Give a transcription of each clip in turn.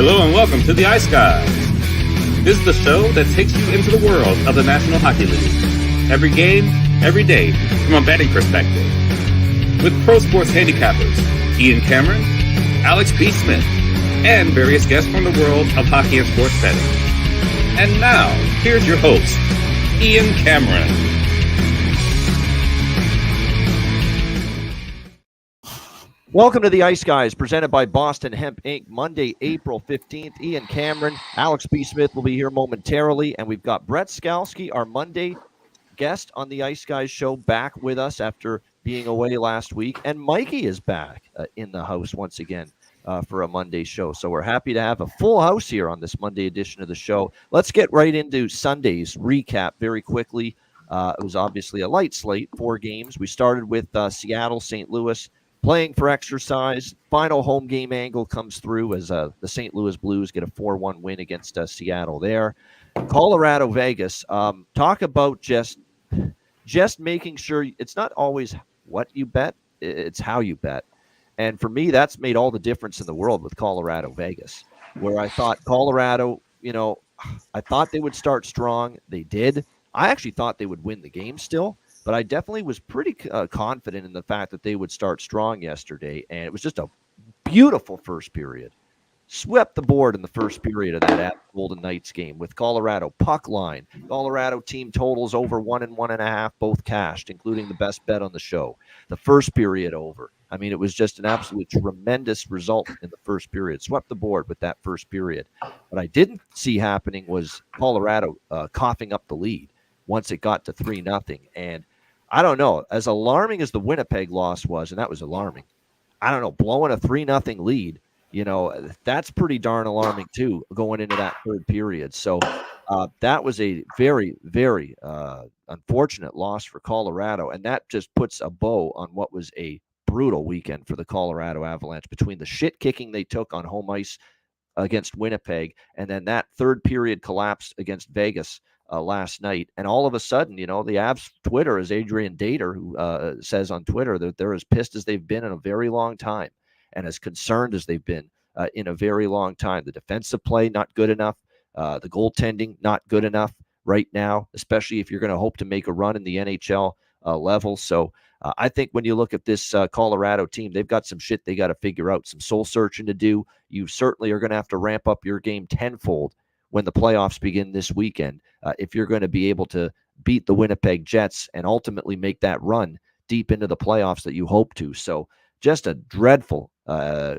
Hello and welcome to the Ice Guys. This is the show that takes you into the world of the National Hockey League. Every game, every day, from a betting perspective. With pro sports handicappers, Ian Cameron, Alex B. Smith, and various guests from the world of hockey and sports betting. And now, here's your host, Ian Cameron. Welcome to the Ice Guys, presented by Boston Hemp Inc. Monday, April 15th. Ian Cameron, Alex B. Smith will be here momentarily, and we've got Brett Skalski, our Monday guest on the Ice Guys show, back with us after being away last week. And Mikey is back in the house once again for a Monday show. So we're happy to have a full house here on this Monday edition of the show. Let's get right into Sunday's recap very quickly. It was obviously a light slate, 4 games. We started with Seattle, St. Louis, playing for exercise. Final home game angle comes through as the St. Louis Blues get a 4-1 win against Seattle there. Colorado, Vegas. Talk about just making sure it's not always what you bet, it's how you bet. And for me, that's made all the difference in the world with Colorado, Vegas, where I thought Colorado, I thought they would start strong. They did. I actually thought they would win the game still. But I definitely was pretty confident in the fact that they would start strong yesterday, and it was just a beautiful first period. Swept the board in the first period of that Golden Knights game with Colorado puck line. Colorado team totals over 1 and 1.5, both cashed, including the best bet on the show. The first period over. I mean, it was just an absolute tremendous result in the first period. Swept the board with that first period. What I didn't see happening was Colorado coughing up the lead once it got to 3-0. And I don't know, as alarming as the Winnipeg loss was, and that was alarming, I don't know, blowing a 3-0 lead, that's pretty darn alarming too, going into that third period. So that was a very, very unfortunate loss for Colorado, and that just puts a bow on what was a brutal weekend for the Colorado Avalanche between the shit kicking they took on home ice against Winnipeg, and then that third period collapse against Vegas last night. And all of a sudden, the Avs Twitter is Adrian Dater, who says on Twitter that they're as pissed as they've been in a very long time and as concerned as they've been in a very long time. The defensive play, not good enough. The goaltending, not good enough right now, especially if you're going to hope to make a run in the NHL level. So I think when you look at this Colorado team, they've got some shit they got to figure out, some soul searching to do. You certainly are going to have to ramp up your game tenfold when the playoffs begin this weekend, if you're going to be able to beat the Winnipeg Jets and ultimately make that run deep into the playoffs that you hope to. So just a dreadful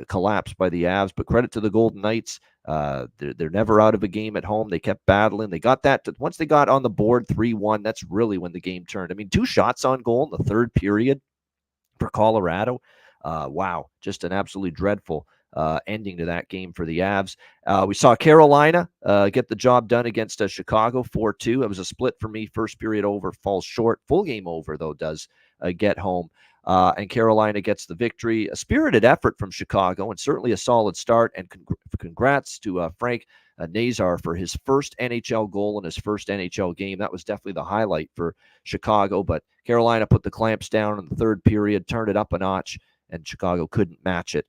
collapse by the Avs, but credit to the Golden Knights. They're never out of a game at home. They kept battling. They got that. Once they got on the board 3-1, that's really when the game turned. I mean, 2 shots on goal in the third period for Colorado. Wow, just an absolutely dreadful ending to that game for the Avs. We saw Carolina get the job done against Chicago 4-2. It was a split for me. First period over, falls short. Full game over, though, does get home. And Carolina gets the victory. A spirited effort from Chicago and certainly a solid start. And congrats to Frank Nazar for his first NHL goal in his first NHL game. That was definitely the highlight for Chicago. But Carolina put the clamps down in the third period, turned it up a notch, and Chicago couldn't match it.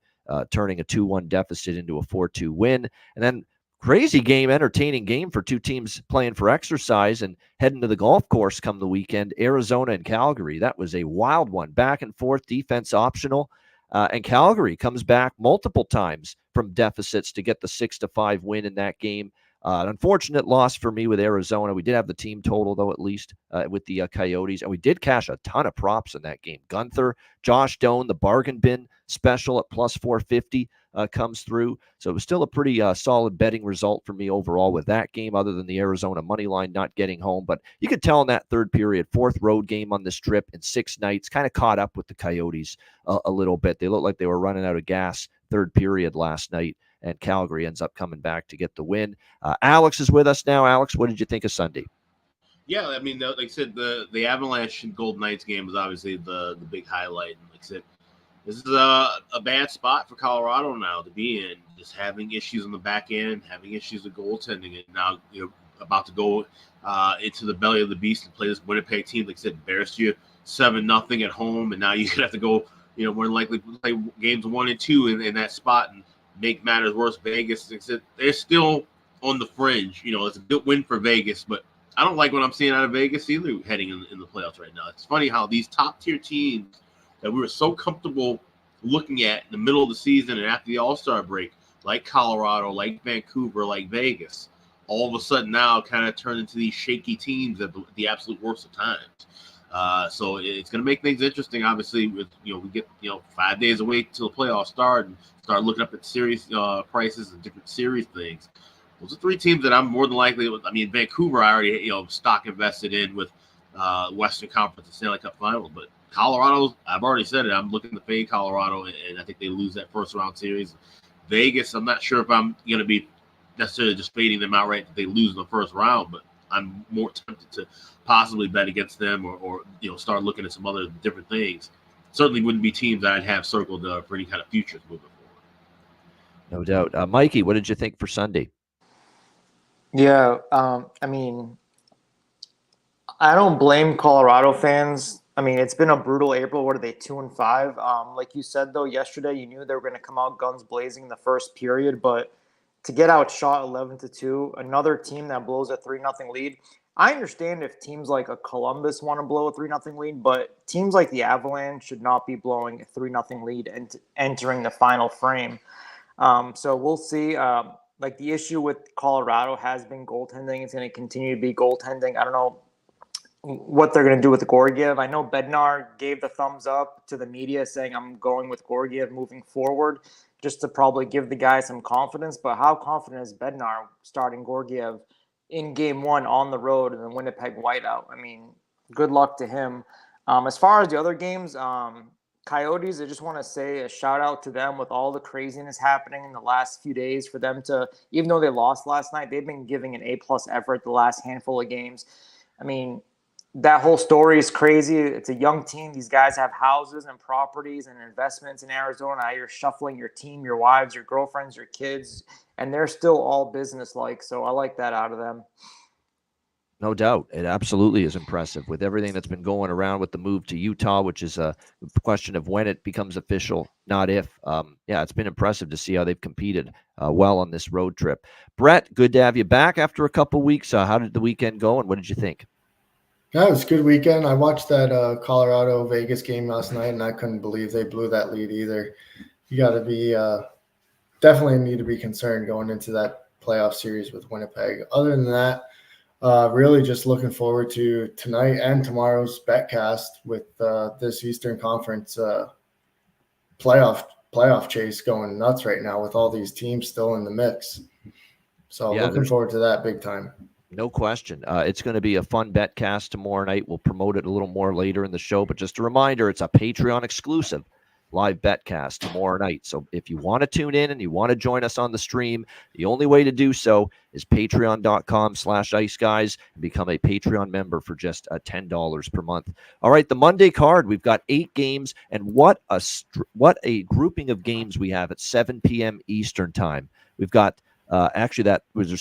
Turning a 2-1 deficit into a 4-2 win. And then crazy game, entertaining game for 2 teams playing for exercise and heading to the golf course come the weekend, Arizona and Calgary. That was a wild one, back and forth, defense optional. And Calgary comes back multiple times from deficits to get the 6-5 win in that game. An unfortunate loss for me with Arizona. We did have the team total, though, at least with the Coyotes. And we did cash a ton of props in that game. Gunther, Josh Doan, the bargain bin special at plus 450 comes through. So it was still a pretty solid betting result for me overall with that game, other than the Arizona money line not getting home. But you could tell in that third period, 4th road game on this trip in 6 nights, kind of caught up with the Coyotes a little bit. They looked like they were running out of gas third period last night. And Calgary ends up coming back to get the win. Alex is with us now. Alex, what did you think of Sunday? Yeah, I mean, like I said, the Avalanche and Golden Knights game was obviously the big highlight. And like I said, this is a bad spot for Colorado now to be in, just having issues on the back end, having issues with goaltending, and now about to go into the belly of the beast and play this Winnipeg team. Like I said, embarrassed you 7-0 at home, and now you're gonna have to go, more than likely play games 1 and 2 in that spot. And make matters worse, Vegas, they're still on the fringe. It's a good win for Vegas, but I don't like what I'm seeing out of Vegas either heading in the playoffs right now. It's funny how these top-tier teams that we were so comfortable looking at in the middle of the season and after the All-Star break, like Colorado, like Vancouver, like Vegas, all of a sudden now kind of turn into these shaky teams at the absolute worst of times. So it's going to make things interesting. Obviously, we get 5 days away till the playoffs start and start looking up at series prices and different series things. Those are three teams that I'm more than likely. I mean, Vancouver, I already stock invested in with Western Conference and Stanley Cup Final, but Colorado, I've already said it. I'm looking to fade Colorado, and I think they lose that first round series. Vegas, I'm not sure if I'm going to be necessarily just fading them outright if they lose in the first round, but I'm more tempted to possibly bet against them or start looking at some other different things. Certainly wouldn't be teams that I'd have circled for any kind of futures moving forward. No doubt. Mikey, what did you think for Sunday? Yeah, I mean, I don't blame Colorado fans. I mean, it's been a brutal April. What are they, 2-5? Like you said, though, yesterday, you knew they were going to come out guns blazing in the first period, but to get outshot 11-2, another team that blows a 3-0 lead. I understand if teams like a Columbus want to blow a 3-0 lead, but teams like the Avalanche should not be blowing a 3-0 lead and entering the final frame. So we'll see. Like the issue with Colorado has been goaltending. It's going to continue to be goaltending. I don't know what they're going to do with Georgiev. I know Bednar gave the thumbs up to the media saying I'm going with Georgiev moving forward just to probably give the guy some confidence. But how confident is Bednar starting Georgiev in game one on the road in the Winnipeg Whiteout? I mean, good luck to him. As far as the other games, Coyotes, I just want to say a shout out to them with all the craziness happening in the last few days for them to, even though they lost last night, they've been giving an A+ effort the last handful of games. I mean, that whole story is crazy. It's a young team. These guys have houses and properties and investments in Arizona. You're shuffling your team, your wives, your girlfriends, your kids, and they're still all business-like. So I like that out of them. No doubt. It absolutely is impressive with everything that's been going around with the move to Utah, which is a question of when it becomes official, not if. Yeah, it's been impressive to see how they've competed well on this road trip. Brett, good to have you back after a couple weeks. How did the weekend go, and what did you think? Yeah, it was a good weekend. I watched that Colorado-Vegas game last night, and I couldn't believe they blew that lead either. You got to be definitely need to be concerned going into that playoff series with Winnipeg. Other than that, really just looking forward to tonight and tomorrow's betcast with this Eastern Conference playoff chase going nuts right now with all these teams still in the mix. So yeah, looking forward to that big time. No question. It's going to be a fun betcast tomorrow night. We'll promote it a little more later in the show, but just a reminder, it's a Patreon exclusive live betcast tomorrow night. So if you want to tune in and you want to join us on the stream, the only way to do so is patreon.com/iceguys and become a Patreon member for just $10 per month. All right, the Monday card, we've got 8 games, and what a grouping of games we have at 7 p.m. Eastern time. We've got actually that was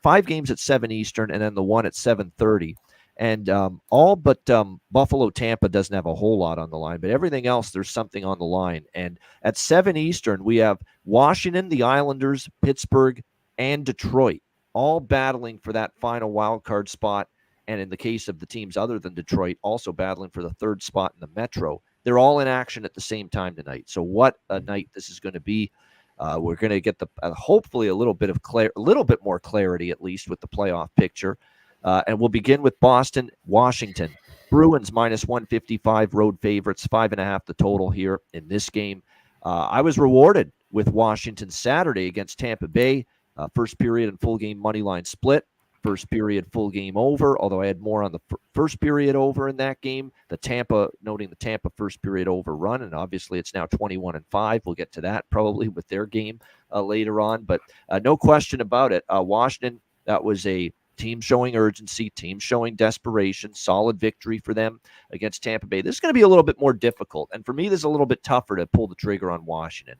5 games at 7 Eastern, and then the one at 7:30. And all but Buffalo Tampa doesn't have a whole lot on the line, but everything else, there's something on the line. And at 7 Eastern, we have Washington, the Islanders, Pittsburgh, and Detroit, all battling for that final wild card spot. And in the case of the teams other than Detroit, also battling for the 3rd spot in the Metro. They're all in action at the same time tonight. So what a night this is going to be. We're going to get the hopefully a little bit more clarity, at least, with the playoff picture. And we'll begin with Boston, Washington. Bruins -155, road favorites, 5.5 the total here in this game. I was rewarded with Washington Saturday against Tampa Bay. First period and full game money line split. First period full game over, although I had more on the first period over in that game. Noting the Tampa first period over run, and obviously it's now 21-5. We'll get to that probably with their game later on, but no question about it. Washington, that was a team showing urgency, team showing desperation, solid victory for them against Tampa Bay. This is going to be a little bit more difficult, and for me, this is a little bit tougher to pull the trigger on Washington.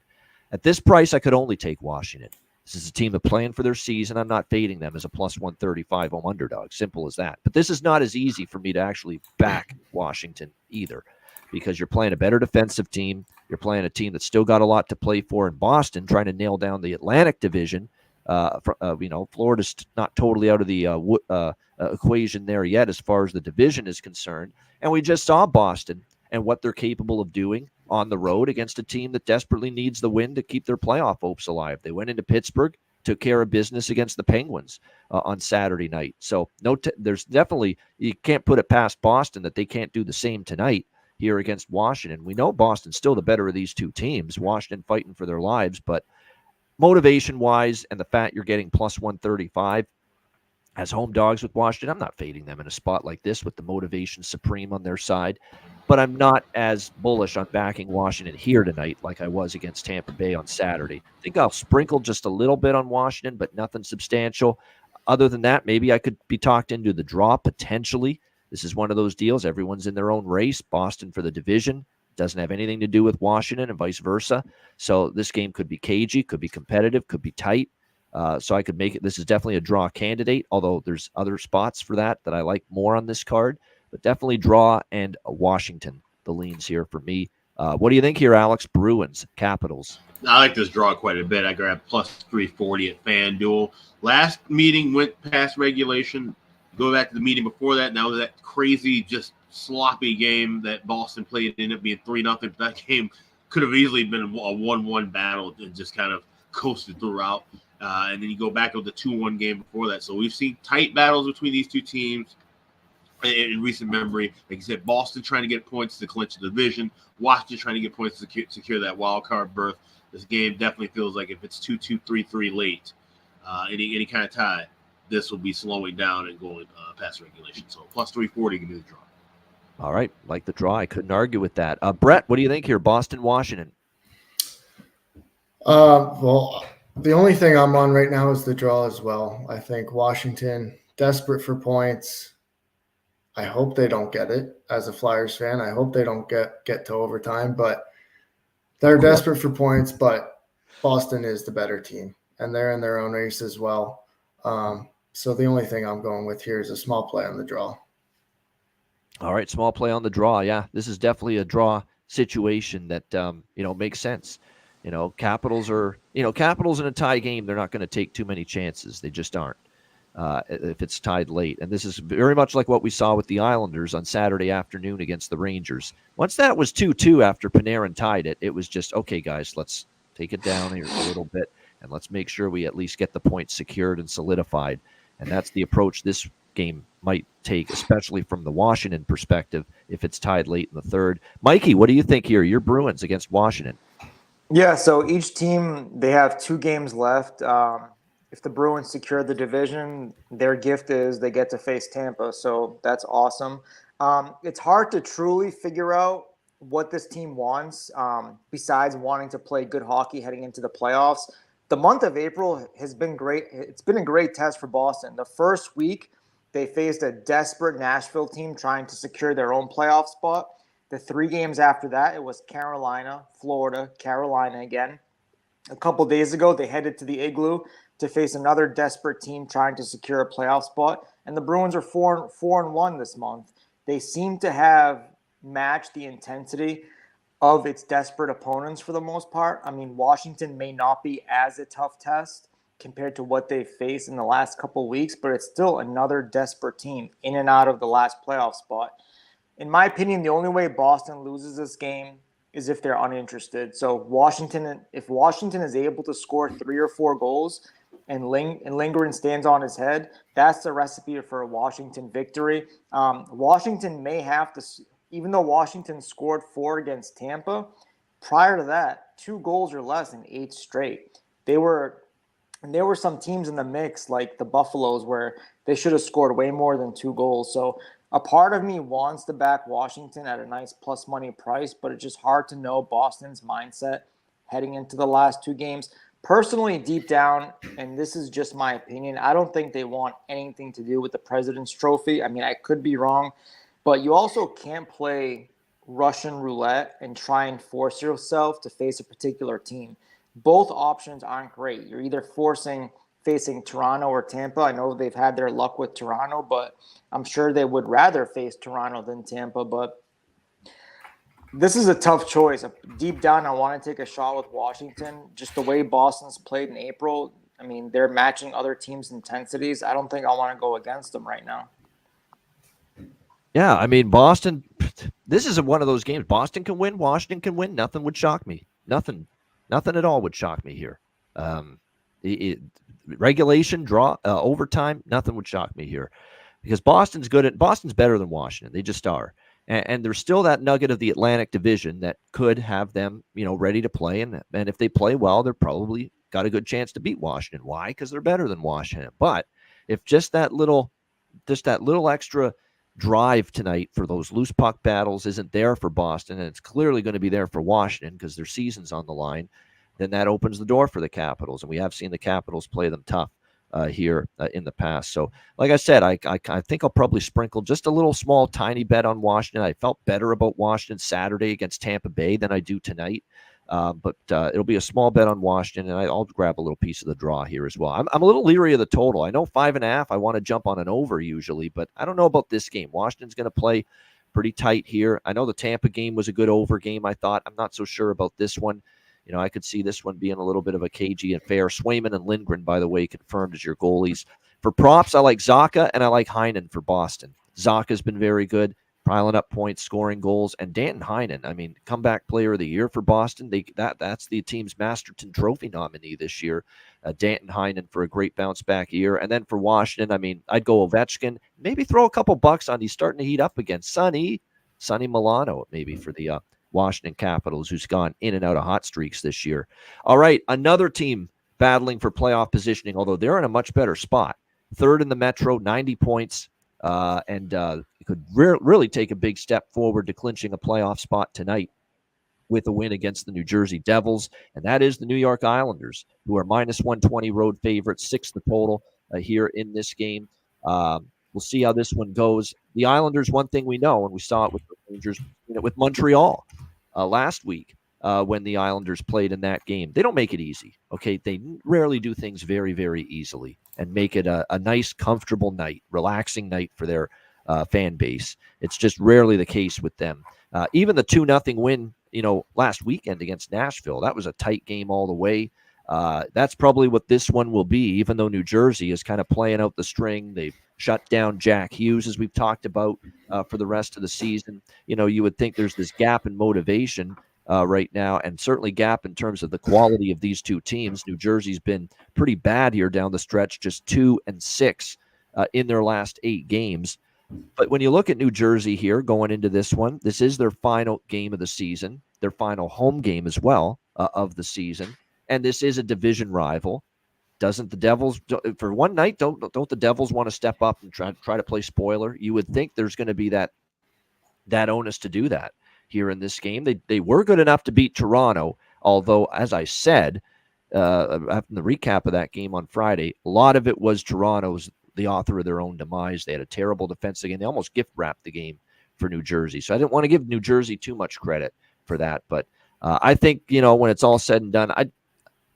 At this price, I could only take Washington. This is a team that's playing for their season. I'm not fading them as a +135 home underdog. Simple as that. But this is not as easy for me to actually back Washington either, because you're playing a better defensive team. You're playing a team that's still got a lot to play for in Boston, trying to nail down the Atlantic Division. Florida's not totally out of the equation there yet as far as the division is concerned. And we just saw Boston and what they're capable of doing on the road against a team that desperately needs the win to keep their playoff hopes alive. They went into Pittsburgh, took care of business against the Penguins on Saturday night. So there's definitely, you can't put it past Boston that they can't do the same tonight here against Washington. We know Boston's still the better of these two teams, Washington fighting for their lives, but motivation-wise and the fact you're getting plus 135 as home dogs with Washington, I'm not fading them in a spot like this with the motivation supreme on their side. But I'm not as bullish on backing Washington here tonight like I was against Tampa Bay on Saturday. I think I'll sprinkle just a little bit on Washington, but nothing substantial. Other than that, maybe I could be talked into the draw potentially. This is one of those deals. Everyone's in their own race. Boston for the division. Doesn't have anything to do with Washington and vice versa. So this game could be cagey, could be competitive, could be tight. So I could make it. This is definitely a draw candidate, although there's other spots for that I like more on this card. But definitely draw and Washington, the leans here for me. What do you think here, Alex? Bruins, Capitals. I like this draw quite a bit. I grabbed plus 340 at FanDuel. Last meeting went past regulation. Go back to the meeting before that. Now that crazy, just sloppy game that Boston played ended up being 3-0. That game could have easily been a 1-1 battle and just kind of coasted throughout. And then you go back to the 2-1 game before that. So we've seen tight battles between these two teams in recent memory. Like I said, Boston trying to get points to clinch the division. Washington trying to get points to secure that wild card berth. This game definitely feels like if it's 2-2, 3-3 late, any kind of tie, this will be slowing down and going past regulation. So plus 340, give me the draw. All right, like the draw. I couldn't argue with that. Brett, what do you think here? Boston, Washington. Well, the only thing I'm on right now is the draw as well. I think Washington, desperate for points. I hope they don't get it. As a Flyers fan, I hope they don't get to overtime, but they're desperate for points, but Boston is the better team, and they're in their own race as well. So the only thing I'm going with here is a small play on the draw. All right, small play on the draw. Yeah, this is definitely a draw situation that makes sense. Capitals in a tie game, they're not going to take too many chances. They just aren't. If it's tied late. And this is very much like what we saw with the Islanders on Saturday afternoon against the Rangers. Once that was 2-2 after Panarin tied it, it was just, okay, guys, let's take it down here a little bit, and let's make sure we at least get the points secured and solidified. And that's the approach this game might take, especially from the Washington perspective, if it's tied late in the third. Mikey, what do you think here? Your Bruins against Washington. Yeah, so each team, they have 2 games left. If the Bruins secure the division, their gift is they get to face Tampa. So that's awesome. It's hard to truly figure out what this team wants besides wanting to play good hockey heading into the playoffs. The month of April has been great. It's been a great test for Boston. The first week, they faced a desperate Nashville team trying to secure their own playoff spot. The 3 games after that, it was Carolina, Florida, Carolina again. A couple days ago, they headed to the Igloo to face another desperate team trying to secure a playoff spot. And the Bruins are 4-1 this month. They seem to have matched the intensity of its desperate opponents for the most part. I mean, Washington may not be as a tough test compared to what they faced in the last couple of weeks, but it's still another desperate team in and out of the last playoff spot. In my opinion, the only way Boston loses this game is if they're uninterested. So if Washington is able to score 3 or 4 goals and Lindgren stands on his head, that's the recipe for a Washington victory. Washington may have to, even though Washington scored 4 against Tampa, prior to that, 2 goals or less in 8 straight. There were some teams in the mix, like the Buffaloes, where they should have scored way more than 2 goals. So a part of me wants to back Washington at a nice plus money price, but it's just hard to know Boston's mindset heading into the last 2 games. Personally, deep down, and this is just my opinion, I don't think they want anything to do with the President's Trophy. I mean, I could be wrong, but you also can't play Russian roulette and try and force yourself to face a particular team. Both options aren't great. You're either facing Toronto or Tampa. I know they've had their luck with Toronto, but I'm sure they would rather face Toronto than Tampa. But This is a tough choice. Deep down, I want to take a shot with Washington. Just the way Boston's played in April, I mean, they're matching other teams' intensities. I don't think I want to go against them right now. Yeah, I mean, Boston, this is one of those games. Boston can win. Washington can win. Nothing would shock me. Nothing at all would shock me here. Regulation, draw, overtime, nothing would shock me here. Because Boston's better than Washington. They just are. And there's still that nugget of the Atlantic Division that could have them, ready to play. And if they play well, they're probably got a good chance to beat Washington. Why? Because they're better than Washington. But if just that little extra drive tonight for those loose puck battles isn't there for Boston, and it's clearly going to be there for Washington because their season's on the line, then that opens the door for the Capitals. And we have seen the Capitals play them tough here in the past. So, like I said, I think I'll probably sprinkle just a little small, tiny bet on Washington. I felt better about Washington Saturday against Tampa Bay than I do tonight. But it'll be a small bet on Washington, and I'll grab a little piece of the draw here as well. I'm a little leery of the total. I know 5.5. I want to jump on an over usually, but I don't know about this game. Washington's going to play pretty tight here. I know the Tampa game was a good over game, I thought. I'm not so sure about this one. I could see this one being a little bit of a cagey affair. Swayman and Lindgren, by the way, confirmed as your goalies. For props, I like Zacha and I like Heinen for Boston. Zaka's been very good, piling up points, scoring goals. And Danton Heinen, I mean, comeback player of the year for Boston. That's the team's Masterton Trophy nominee this year. Danton Heinen for a great bounce back year. And then for Washington, I mean, I'd go Ovechkin. Maybe throw a couple bucks on. He's starting to heat up again. Sonny Milano, maybe for the Washington Capitals, who's gone in and out of hot streaks this year. All right, another team battling for playoff positioning, although they're in a much better spot. Third in the Metro, 90 points, and could really take a big step forward to clinching a playoff spot tonight with a win against the New Jersey Devils, and that is the New York Islanders, who are minus 120 road favorites, 6 the total here in this game. We'll see how this one goes. The Islanders, one thing we know, and we saw it with the Rangers, with Montreal last week when the Islanders played in that game. They don't make it easy, okay? They rarely do things very, very easily and make it a nice, comfortable night, relaxing night for their fan base. It's just rarely the case with them. Even the 2-0 win, last weekend against Nashville, that was a tight game all the way. That's probably what this one will be, even though New Jersey is kind of playing out the string. They've shut down Jack Hughes, as we've talked about, for the rest of the season. You would think there's this gap in motivation right now, and certainly gap in terms of the quality of these two teams. New Jersey's been pretty bad here down the stretch, just 2-6 in their last 8 games. But when you look at New Jersey here going into this one, this is their final game of the season, their final home game as well of the season. And this is a division rival. Doesn't the Devils, for one night, don't the Devils want to step up and try to play spoiler? You would think there's going to be that onus to do that here in this game. They were good enough to beat Toronto, although, as I said, after the recap of that game on Friday, a lot of it was Toronto's the author of their own demise. They had a terrible defensive game. They almost gift-wrapped the game for New Jersey. So I didn't want to give New Jersey too much credit for that. But I think, when it's all said and done,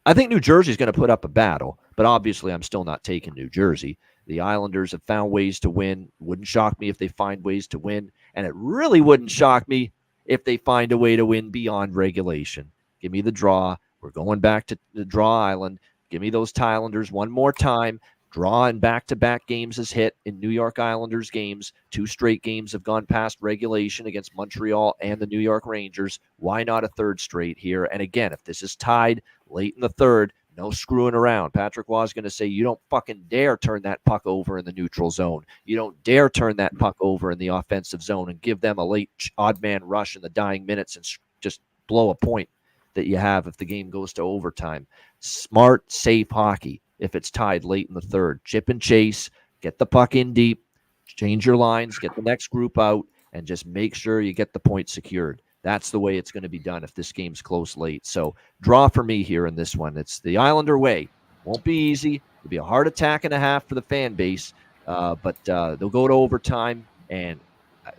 I think New Jersey's going to put up a battle, but obviously I'm still not taking New Jersey. The Islanders have found ways to win. Wouldn't shock me if they find ways to win, and it really wouldn't shock me if they find a way to win beyond regulation. Give me the draw. We're going back to the draw island. Give me those Islanders one more time. Draw in back-to-back games has hit in New York Islanders games. 2 straight games have gone past regulation against Montreal and the New York Rangers. Why not a third straight here? And again, if this is tied late in the third, no screwing around. Patrick Waugh is going to say, you don't fucking dare turn that puck over in the neutral zone. You don't dare turn that puck over in the offensive zone and give them a late odd man rush in the dying minutes and just blow a point that you have if the game goes to overtime. Smart, safe hockey. If it's tied late in the third, chip and chase, get the puck in deep, change your lines, get the next group out, and just make sure you get the point secured. That's the way it's going to be done if this game's close late. So draw for me here in this one. It's the Islander way. Won't be easy. It'll be a hard attack and a half for the fan base, but they'll go to overtime, and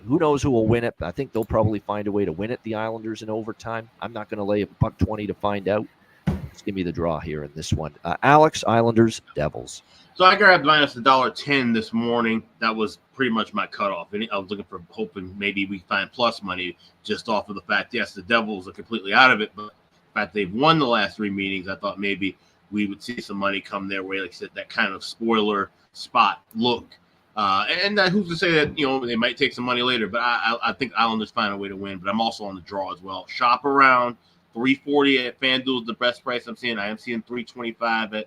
who knows who will win it. I think they'll probably find a way to win it, the Islanders, in overtime. I'm not going to lay a $1.20 to find out. Just give me the draw here in this one. Alex, Islanders, Devils. So I grabbed minus $1.10 this morning. That was pretty much my cutoff. And I was looking for hoping maybe we find plus money just off of the fact, yes, the Devils are completely out of it, but the fact they've won the last 3 meetings, I thought maybe we would see some money come their way. Like I said, that kind of spoiler spot look. And who's to say that, they might take some money later, but I think Islanders find a way to win, but I'm also on the draw as well. Shop around. 340 at FanDuel is the best price I'm seeing. I am seeing 325 at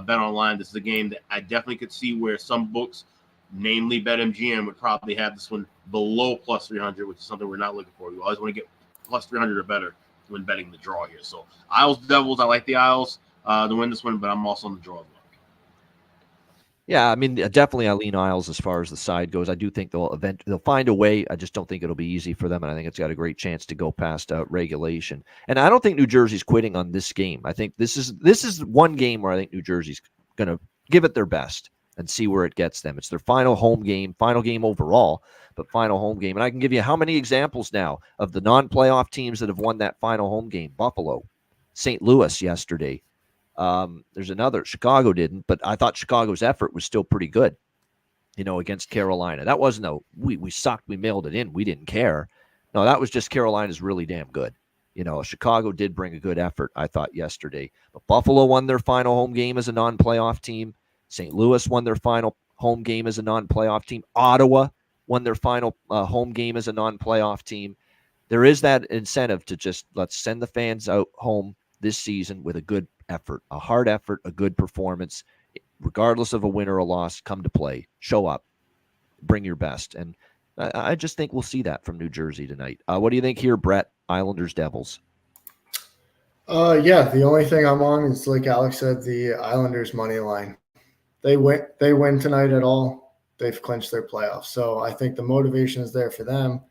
Bet Online. This is a game that I definitely could see where some books, namely BetMGM, would probably have this one below plus 300, which is something we're not looking for. We always want to get plus 300 or better when betting the draw here. So Isles Devils, I like the Isles to win this one, but I'm also on the draw as well. Yeah, I mean, definitely I lean Isles as far as the side goes. I do think they'll find a way. I just don't think it'll be easy for them, and I think it's got a great chance to go past regulation. And I don't think New Jersey's quitting on this game. I think this is one game where I think New Jersey's going to give it their best and see where it gets them. It's their final home game overall, but final home game. And I can give you how many examples now of the non-playoff teams that have won that final home game. Buffalo, St. Louis yesterday. There's another. Chicago didn't, but I thought Chicago's effort was still pretty good, against Carolina. That wasn't we sucked, we mailed it in, we didn't care. No, that was just Carolina's really damn good. Chicago did bring a good effort, I thought, yesterday. But Buffalo won their final home game as a non-playoff team. St. Louis won their final home game as a non-playoff team. Ottawa won their final home game as a non-playoff team. There is that incentive to just let's send the fans out home this season with a good effort, a hard effort, a good performance, regardless of a win or a loss. Come to play, show up, bring your best. And I just think we'll see that from New Jersey tonight. What do you think here, Brett? Islanders, Devils. Yeah, the only thing I'm on is, like Alex said, the Islanders money line. They win tonight at all, they've clinched their playoffs. So I think the motivation is there for them.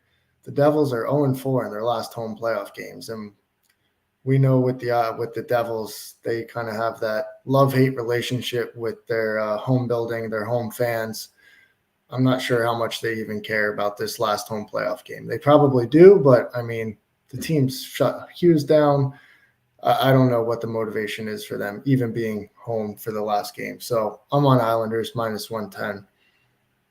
The Devils are 0-4 in their last home playoff games, and we know with the Devils, they kind of have that love-hate relationship with their home building, their home fans. I'm not sure how much they even care about this last home playoff game. They probably do, but, I mean, the team's shut Hughes down. I don't know what the motivation is for them, even being home for the last game. So I'm on Islanders minus 110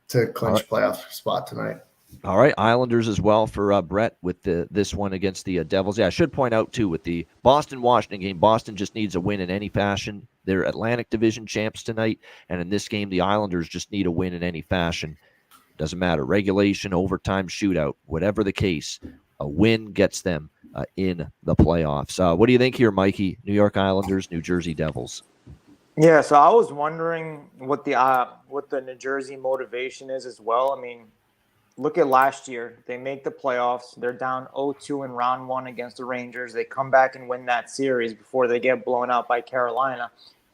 to clinch playoff spot tonight. All right, Islanders as well for Brett with this one against the Devils. Yeah, I should point out, too, with the Boston-Washington game, Boston just needs a win in any fashion. They're Atlantic Division champs tonight, and in this game, the Islanders just need a win in any fashion. Doesn't matter, regulation, overtime, shootout, whatever the case, a win gets them in the playoffs. What do you think here, Mikey? New York Islanders, New Jersey Devils. Yeah, so I was wondering what the New Jersey motivation is as well. I mean, look at last year. They make the playoffs. They're down 0-2 in round 1 against the Rangers. They come back and win that series before they get blown out by Carolina.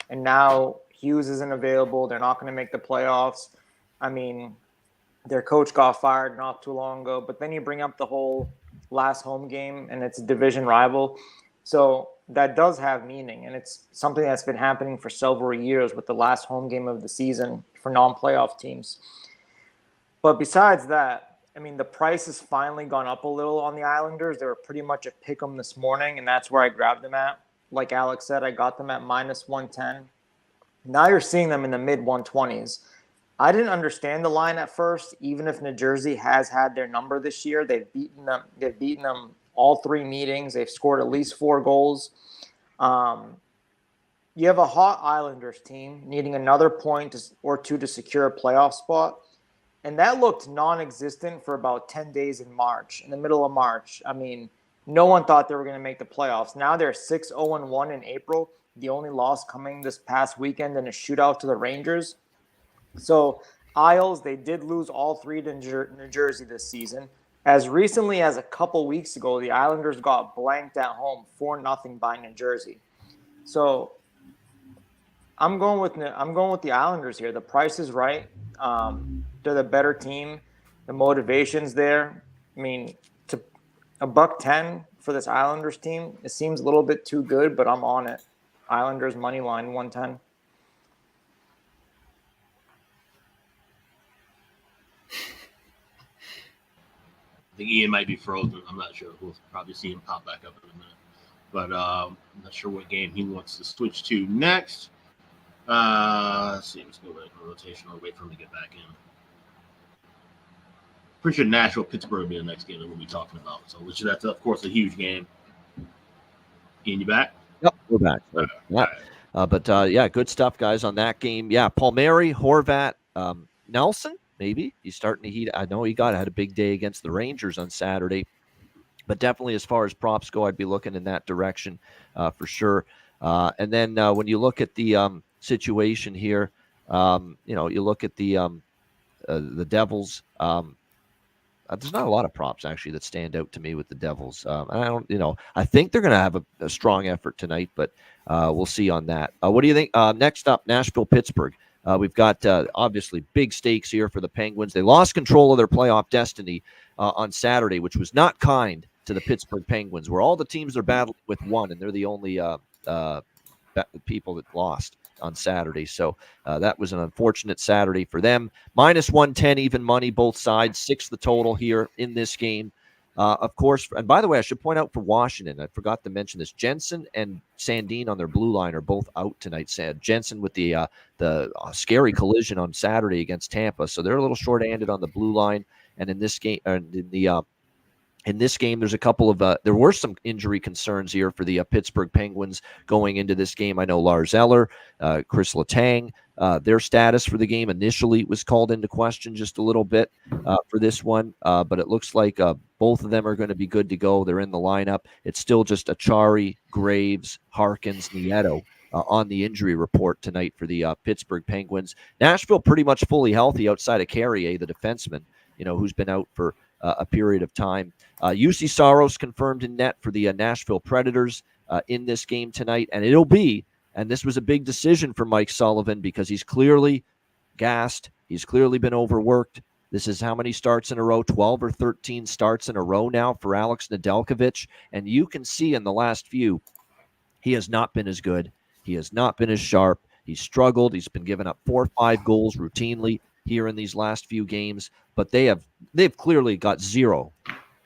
And now Hughes isn't available. They're not going to make the playoffs. I mean, their coach got fired not too long ago. But then you bring up the whole last home game, and it's a division rival. So that does have meaning, and it's something that's been happening for several years with the last home game of the season for non-playoff teams. But besides that, I mean, the price has finally gone up a little on the Islanders. They were pretty much a pick 'em this morning, and that's where I grabbed them at. Like Alex said, I got them at minus 110. Now you're seeing them in the mid-120s. I didn't understand the line at first, even if New Jersey has had their number this year. They've beaten them all 3 meetings. They've scored at least 4 goals. You have a hot Islanders team needing another point or 2 to secure a playoff spot. And that looked non-existent for about 10 days in March, in the middle of March. I mean, no one thought they were going to make the playoffs. Now they're 6-0-1 in April, the only loss coming this past weekend in a shootout to the Rangers. So Isles, they did lose all 3 to New Jersey this season. As recently as a couple weeks ago, the Islanders got blanked at home 4-0 by New Jersey. So I'm going with the Islanders here. The price is right. They're the better team. The motivation's there. I mean, to $110 for this Islanders team, it seems a little bit too good, but I'm on it. Islanders money line 110. I think Ian might be frozen. I'm not sure. We'll probably see him pop back up in a minute. but I'm not sure what game he wants to switch to next. Let's see. Let's go back in rotation or wait for him to get back in. Pretty sure Nashville, Pittsburgh will be the next game that we'll be talking about. So, which that's of course a huge game. Ian, you back? Yep, we're back. So, yeah. Yeah, good stuff, guys, on that game. Yeah, Palmieri, Horvat, Nelson, maybe he's starting to heat. I know had a big day against the Rangers on Saturday, but definitely as far as props go, I'd be looking in that direction for sure. And then when you look at the situation here, you look at the Devils. There's not a lot of props actually that stand out to me with the Devils. I think they're going to have a strong effort tonight, but we'll see on that. What do you think? Next up, Nashville, Pittsburgh. We've got obviously big stakes here for the Penguins. They lost control of their playoff destiny on Saturday, which was not kind to the Pittsburgh Penguins, where all the teams are battling with one, and they're the only people that lost on Saturday. So that was an unfortunate Saturday for them. -110 even money, both sides, 6 the total here in this game. Of course, and by the way, I should point out for Washington, I forgot to mention this, Jensen and Sandin on their blue line are both out tonight. Jensen with the scary collision on Saturday against Tampa, so they're a little short-handed on the blue line. And in this game, in this game, there's a couple of there were some injury concerns here for the Pittsburgh Penguins going into this game. I know Lars Eller, Chris Letang, their status for the game initially was called into question just a little bit for this one, but it looks like both of them are going to be good to go. They're in the lineup. It's still just Achari, Graves, Harkins, Nieto on the injury report tonight for the Pittsburgh Penguins. Nashville pretty much fully healthy outside of Carrier, the defenseman, who's been out for a period of time. UC Saros confirmed in net for the Nashville Predators in this game tonight, and it'll be, and this was a big decision for Mike Sullivan because he's clearly gassed. He's clearly been overworked. This is how many starts in a row? 12 or 13 starts in a row now for Alex Nedeljkovic, and you can see in the last few, he has not been as good. He has not been as sharp. He's struggled. He's been giving up 4 or 5 goals routinely here in these last few games, but they've clearly got zero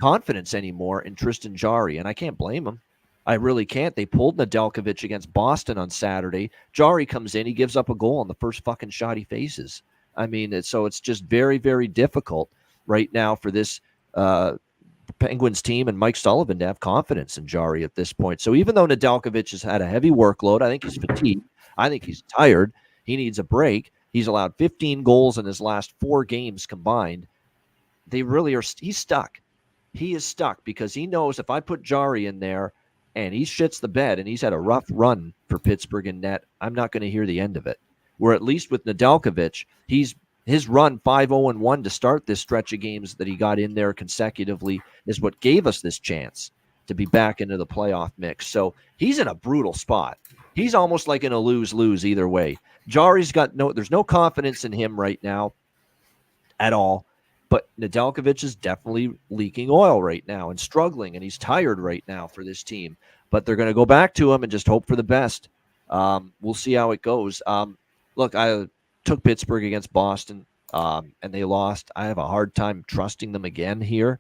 confidence anymore in Tristan Jarry, and I can't blame them. I really can't. They pulled Nedeljkovic against Boston on Saturday. Jarry comes in, he gives up a goal on the first fucking shot he faces. I mean, so it's just very, very difficult right now for this Penguins team and Mike Sullivan to have confidence in Jarry at this point. So even though Nedeljkovic has had a heavy workload, I think he's fatigued. I think he's tired. He needs a break. He's allowed 15 goals in his last 4 games combined. They really are. He's stuck. He is stuck because he knows if I put Jarry in there and he shits the bed and he's had a rough run for Pittsburgh in net, I'm not going to hear the end of it. Where at least with Nedeljkovic, his run 5-0-1 to start this stretch of games that he got in there consecutively is what gave us this chance to be back into the playoff mix. So he's in a brutal spot. He's almost like in a lose-lose either way. Jarry's got there's no confidence in him right now at all. But Nedeljkovic is definitely leaking oil right now and struggling, and he's tired right now for this team. But they're going to go back to him and just hope for the best. We'll see how it goes. Look, I took Pittsburgh against Boston, and they lost. I have a hard time trusting them again here.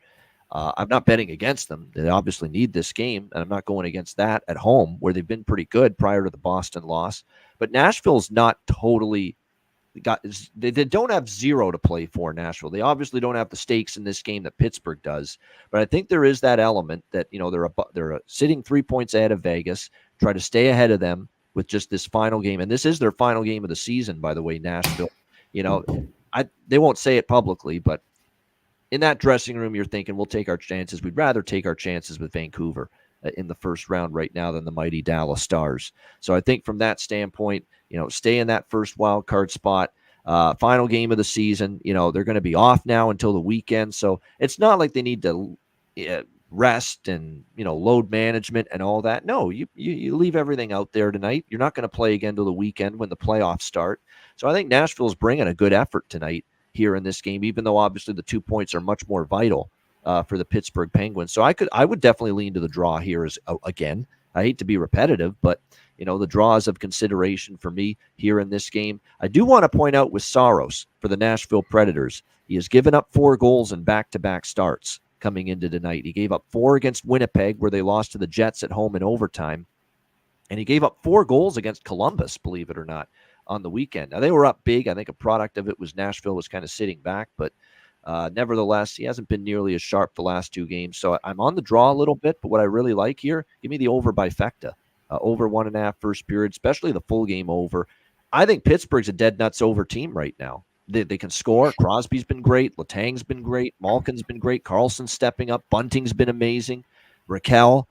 I'm not betting against them. They obviously need this game, and I'm not going against that at home where they've been pretty good prior to the Boston loss. But Nashville's not totally they don't have zero to play for. Nashville. They obviously don't have the stakes in this game that Pittsburgh does. But I think there is that element that they're sitting 3 points ahead of Vegas. Try to stay ahead of them with just this final game, and this is their final game of the season, by the way. Nashville. They won't say it publicly, but in that dressing room, you're thinking, we'll take our chances. We'd rather take our chances with Vancouver in the first round right now than the mighty Dallas Stars. So I think from that standpoint, stay in that first wild card spot. Final game of the season, they're going to be off now until the weekend. So it's not like they need to rest and, load management and all that. No, you leave everything out there tonight. You're not going to play again till the weekend when the playoffs start. So I think Nashville's bringing a good effort tonight here in this game, even though obviously the 2 points are much more vital for the Pittsburgh Penguins. So I would definitely lean to the draw here again. I hate to be repetitive, but the draw is of consideration for me here in this game. I do want to point out with Saros for the Nashville Predators, he has given up 4 goals in back-to-back starts coming into tonight. He gave up 4 against Winnipeg, where they lost to the Jets at home in overtime. And he gave up 4 goals against Columbus, believe it or not, on the weekend. Now, they were up big. I think a product of it was Nashville was kind of sitting back, but nevertheless, he hasn't been nearly as sharp the last 2 games. So I'm on the draw a little bit, but what I really like here, give me the over by Fecta. Over 1.5 first period, especially the full game over. I think Pittsburgh's a dead nuts over team right now. They can score. Crosby's been great. Letang's been great. Malkin's been great. Carlson's stepping up. Bunting's been amazing. Raquel,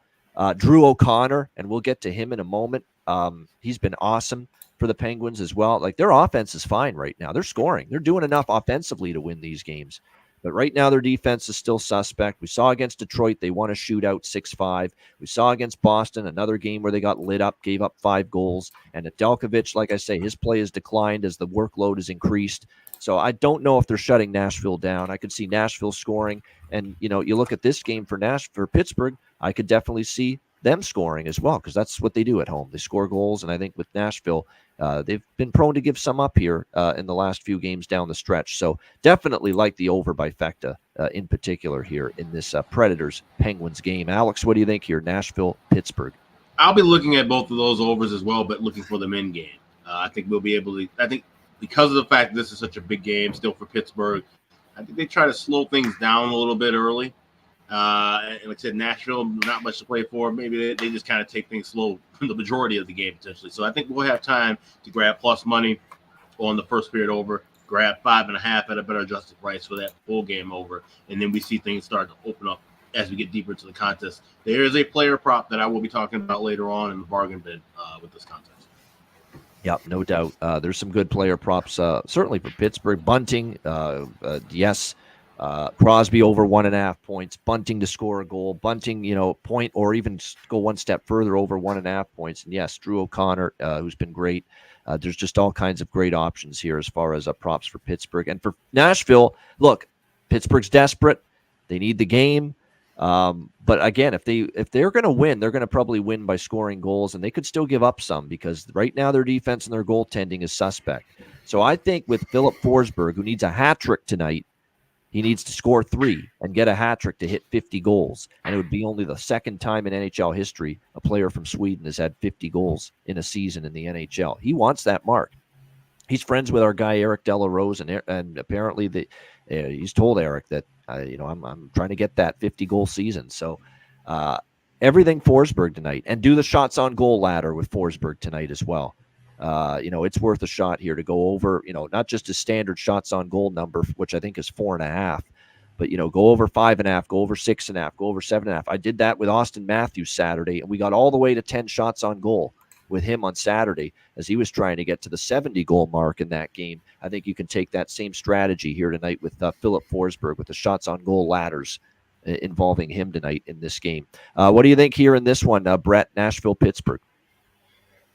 Drew O'Connor, and we'll get to him in a moment. He's been awesome for the Penguins as well. Like, their offense is fine right now. They're scoring. They're doing enough offensively to win these games. But right now, their defense is still suspect. We saw against Detroit, they won a shootout 6-5. We saw against Boston, another game where they got lit up, gave up 5 goals. And Nedeljkovic, like I say, his play has declined as the workload has increased. So I don't know if they're shutting Nashville down. I could see Nashville scoring. And, you look at this game for Pittsburgh, I could definitely see them scoring as well, because that's what they do at home. They score goals, and I think with Nashville, they've been prone to give some up here in the last few games down the stretch. So definitely like the over by Fecta in particular here in this Predators-Penguins game. Alex, what do you think here, Nashville-Pittsburgh? I'll be looking at both of those overs as well, but looking for them in game. I think we'll be able to – I think because of the fact that this is such a big game still for Pittsburgh, I think they try to slow things down a little bit early. And like I said, Nashville, not much to play for. Maybe they just kind of take things slow for the majority of the game, potentially. So I think we'll have time to grab plus money on the first period over, grab 5.5 at a better adjusted price for that full game over, and then we see things start to open up as we get deeper into the contest. There is a player prop that I will be talking about later on in the bargain bin with this contest. Yep, no doubt. There's some good player props, certainly for Pittsburgh. Bunting, yes. Crosby over 1.5 points, Bunting to score a goal, Bunting, point or even go one step further over 1.5 points. And yes, Drew O'Connor, who's been great. There's just all kinds of great options here as far as props for Pittsburgh. And for Nashville, look, Pittsburgh's desperate. They need the game. But again, if they're going to win, they're going to probably win by scoring goals, and they could still give up some because right now their defense and their goaltending is suspect. So I think with Philip Forsberg, who needs a hat trick tonight, he needs to score 3 and get a hat trick to hit 50 goals. And it would be only the second time in NHL history a player from Sweden has had 50 goals in a season in the NHL. He wants that mark. He's friends with our guy, Eric Delarose, and apparently he's told Eric that, I'm trying to get that 50-goal season. So everything Forsberg tonight. And do the shots on goal ladder with Forsberg tonight as well. It's worth a shot here to go over, not just a standard shots on goal number, which I think is 4.5, but, go over 5.5, go over 6.5, go over 7.5. I did that with Austin Matthews Saturday, and we got all the way to 10 shots on goal with him on Saturday as he was trying to get to the 70-goal mark in that game. I think you can take that same strategy here tonight with Philip Forsberg with the shots on goal ladders involving him tonight in this game. What do you think here in this one, Brett, Nashville-Pittsburgh?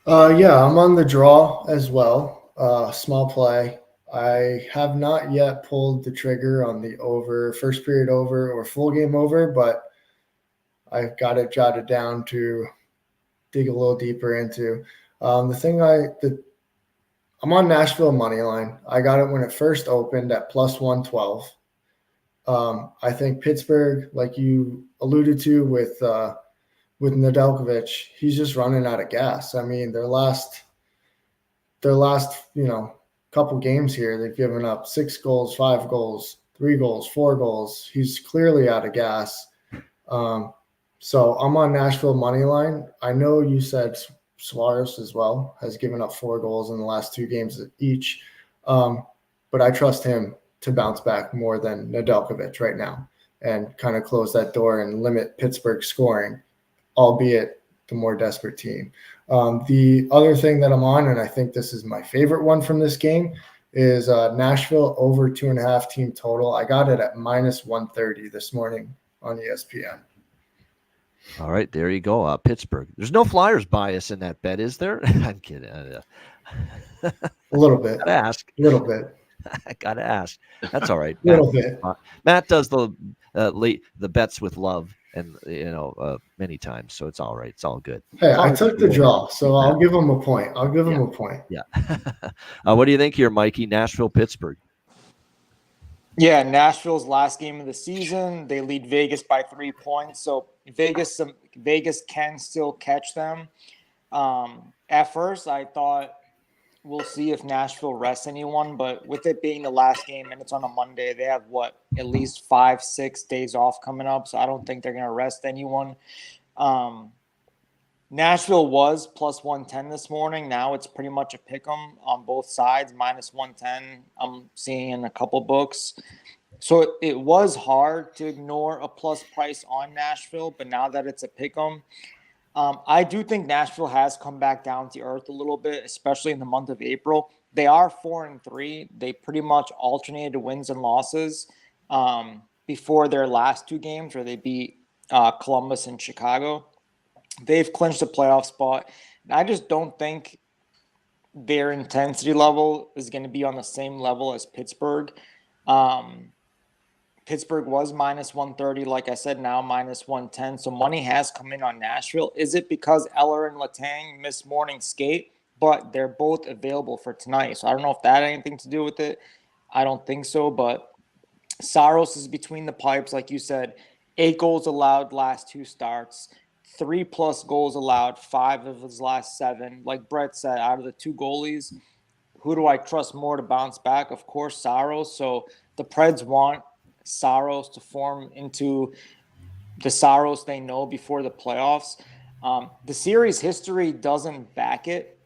Yeah, I'm on the draw as well. Small play. I have not yet pulled the trigger on the over, first period over or full game over, but I've got it jotted down to dig a little deeper into. I'm on Nashville money line. I got it when it first opened at plus 112. I think Pittsburgh, like you alluded to with Nedeljkovic, he's just running out of gas. I mean, their last couple games here, they've given up 6 goals, 5 goals, 3 goals, 4 goals. He's clearly out of gas. So I'm on Nashville money line. I know you said Suarez as well has given up 4 goals in the last 2 games each, but I trust him to bounce back more than Nedeljkovic right now and kind of close that door and limit Pittsburgh scoring, albeit the more desperate team. The other thing that I'm on, and I think this is my favorite one from this game, is Nashville over 2.5 team total. I got it at minus 130 this morning on ESPN. All right, there you go. Pittsburgh. There's no Flyers bias in that bet, is there? I'm kidding. A little bit. Gotta ask. A little bit. I gotta ask. That's all right. A little bit. Matt does the bets with love, and many times, so it's all right. It's all good. Hey, I took the draw, so I'll give him a point. Yeah. What do you think here, Mikey? Nashville, Pittsburgh. Yeah, Nashville's last game of the season, they lead Vegas by 3 points. So Vegas can still catch them. At first, I thought we'll see if Nashville rests anyone, but with it being the last game and it's on a Monday, they have at least 5-6 days off coming up. So I don't think they're going to rest anyone. Nashville was plus 110 this morning. Now it's pretty much a pick 'em on both sides, minus 110. I'm seeing in a couple books. So it was hard to ignore a plus price on Nashville, but now that it's a pick 'em, I do think Nashville has come back down to earth a little bit, especially in the month of April. They are 4-3. They pretty much alternated wins and losses before their last 2 games, where they beat Columbus and Chicago. They've clinched a playoff spot. I just don't think their intensity level is going to be on the same level as Pittsburgh. Pittsburgh was minus 130, like I said, now minus 110. So money has come in on Nashville. Is it because Eller and Letang missed morning skate? But they're both available for tonight. So I don't know if that had anything to do with it. I don't think so. But Saros is between the pipes, like you said. 8 goals allowed last 2 starts. 3+ goals allowed, 5 of his last 7. Like Brett said, out of the 2 goalies, who do I trust more to bounce back? Of course, Saros. So the Preds want Saros to form into the Saros they know before the playoffs. The series history doesn't back it,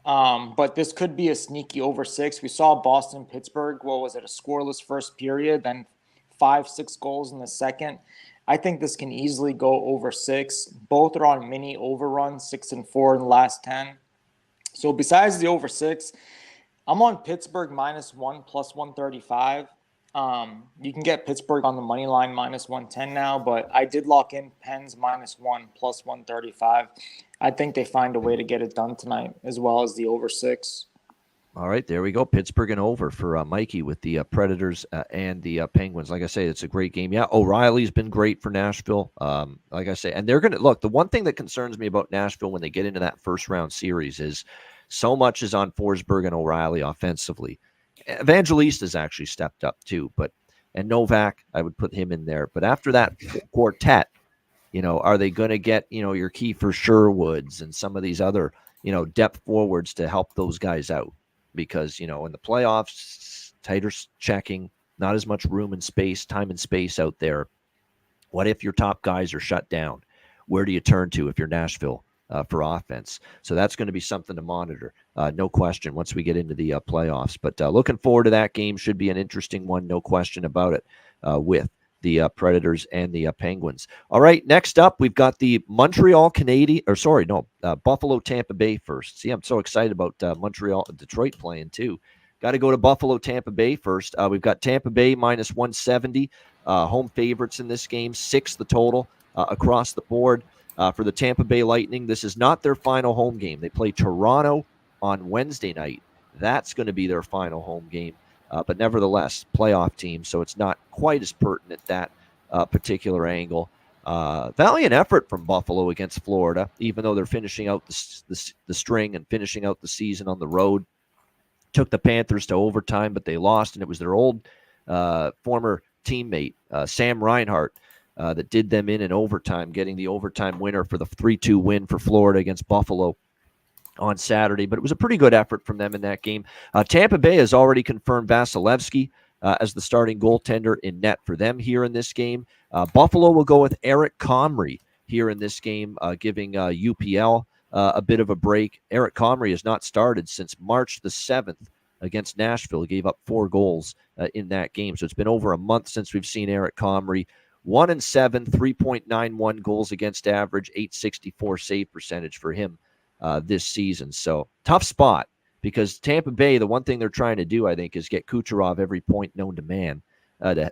but this could be a sneaky over 6. We saw Boston-Pittsburgh, what was it, a scoreless first period, then 5-6 goals in the second. I think this can easily go over 6. Both are on mini overruns, 6-4 in the last 10. So besides the over 6, I'm on Pittsburgh -1 plus 135. You can get Pittsburgh on the money line minus 110 now, but I did lock in Pens -1 plus 135. I think they find a way to get it done tonight, as well as the over 6. All right, there we go. Pittsburgh and over for Mikey with the Predators and the Penguins. Like I say, it's a great game. Yeah, O'Reilly's been great for Nashville. Like I say, and they're going to look. The one thing that concerns me about Nashville when they get into that first round series is so much is on Forsberg and O'Reilly offensively. Evangelista's actually stepped up too, and Novak, I would put him in there. But after that quartet, are they going to get your Kiefer Sherwoods and some of these other depth forwards to help those guys out? Because, in the playoffs, tighter checking, not as much room and space, time and space out there. What if your top guys are shut down? Where do you turn to if you're Nashville for offense? So that's going to be something to monitor, no question, once we get into the playoffs. But looking forward to that game. Should be an interesting one, no question about it, with the Predators and the Penguins. All right, next up, we've got the Buffalo Tampa Bay first. See, I'm so excited about Detroit playing too. Got to go to Buffalo Tampa Bay first. We've got Tampa Bay -170, home favorites in this game, 6 the total across the board. For the Tampa Bay Lightning, this is not their final home game. They play Toronto on Wednesday night. That's going to be their final home game. But nevertheless, playoff team, so it's not quite as pertinent, that particular angle. Valiant effort from Buffalo against Florida, even though they're finishing out the string and finishing out the season on the road. Took the Panthers to overtime, but they lost, and it was their old former teammate, Sam Reinhart, that did them in overtime, getting the overtime winner for the 3-2 win for Florida against Buffalo on Saturday. But it was a pretty good effort from them in that game. Tampa Bay has already confirmed Vasilevsky as the starting goaltender in net for them here in this game. Buffalo will go with Eric Comrie here in this game, giving UPL a bit of a break. Eric Comrie has not started since March the 7th against Nashville. He gave up 4 goals in that game. So it's been over a month since we've seen Eric Comrie. 1-7, 3.91 goals against average, .864 save percentage for him this season. So tough spot, because Tampa Bay, the one thing they're trying to do, I think, is get Kucherov every point known to man to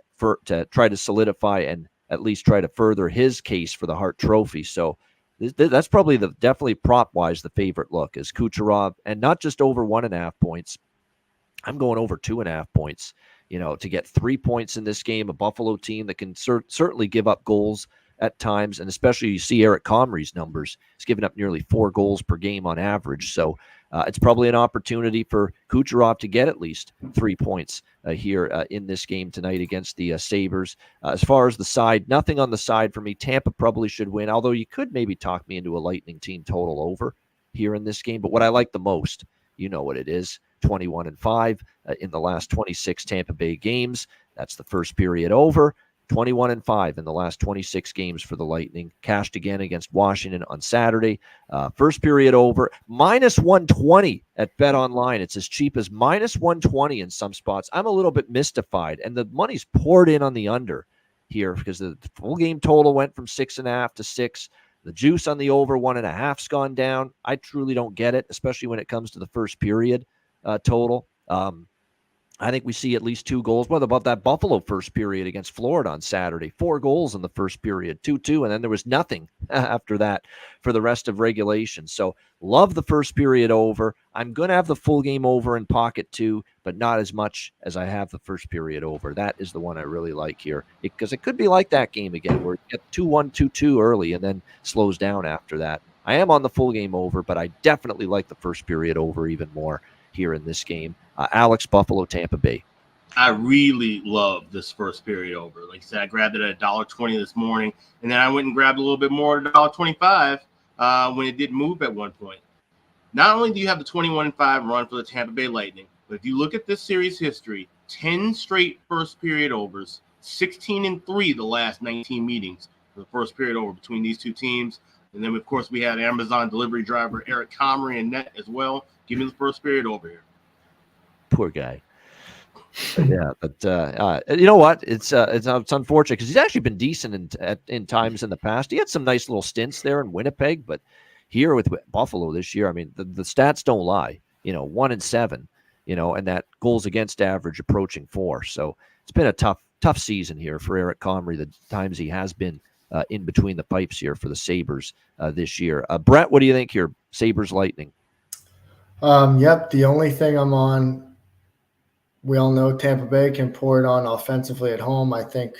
try to solidify and at least try to further his case for the Hart Trophy. So that's probably definitely prop-wise the favorite look is Kucherov, and not just over 1.5 points. I'm going over 2.5 points, to get 3 points in this game, a Buffalo team that can certainly give up goals at times, and especially you see Eric Comrie's numbers. He's given up nearly 4 goals per game on average. So it's probably an opportunity for Kucherov to get at least 3 points here in this game tonight against the Sabres. As far as the side, nothing on the side for me. Tampa probably should win, although you could maybe talk me into a Lightning team total over here in this game. But what I like the most, you know what it is, 21-5 in the last 26 Tampa Bay games. That's the first period over. 21-5 in the last 26 games for the Lightning. Cashed again against Washington on Saturday. First period over. -120 at BetOnline. It's as cheap as -120 in some spots. I'm a little bit mystified, and the money's poured in on the under here because the full game total went from 6.5 to 6. The juice on the over 1.5's gone down. I truly don't get it, especially when it comes to the first period total. I think we see at least 2 goals. What about that Buffalo first period against Florida on Saturday? 4 goals in the first period, 2-2, and then there was nothing after that for the rest of regulation. So love the first period over. I'm going to have the full game over in pocket too, but not as much as I have the first period over. That is the one I really like here because it could be like that game again where you get 2-1, 2-2 early and then slows down after that. I am on the full game over, but I definitely like the first period over even more here in this game. Alex, Buffalo, Tampa Bay. I really love this first period over. Like I said, I grabbed it at $1.20 this morning, and then I went and grabbed a little bit more at $1.25 when it did move at one point. Not only do you have the 21-5 run for the Tampa Bay Lightning, but if you look at this series history, 10 straight first period overs, 16-3 the last 19 meetings for the first period over between these two teams. And then, of course, we had Amazon delivery driver Eric Comrie in net as well. Give me the first period over here. Poor guy. Yeah, but you know what? It's unfortunate because he's actually been decent in times in the past. He had some nice little stints there in Winnipeg, but here with Buffalo this year, I mean, the stats don't lie. 1-7, and that goals against average approaching 4. So it's been a tough season here for Eric Comrie. The times he has been in between the pipes here for the Sabres this year. Brett, what do you think here? Sabres Lightning. Yep. The only thing I'm on. We all know Tampa Bay can pour it on offensively at home. I think,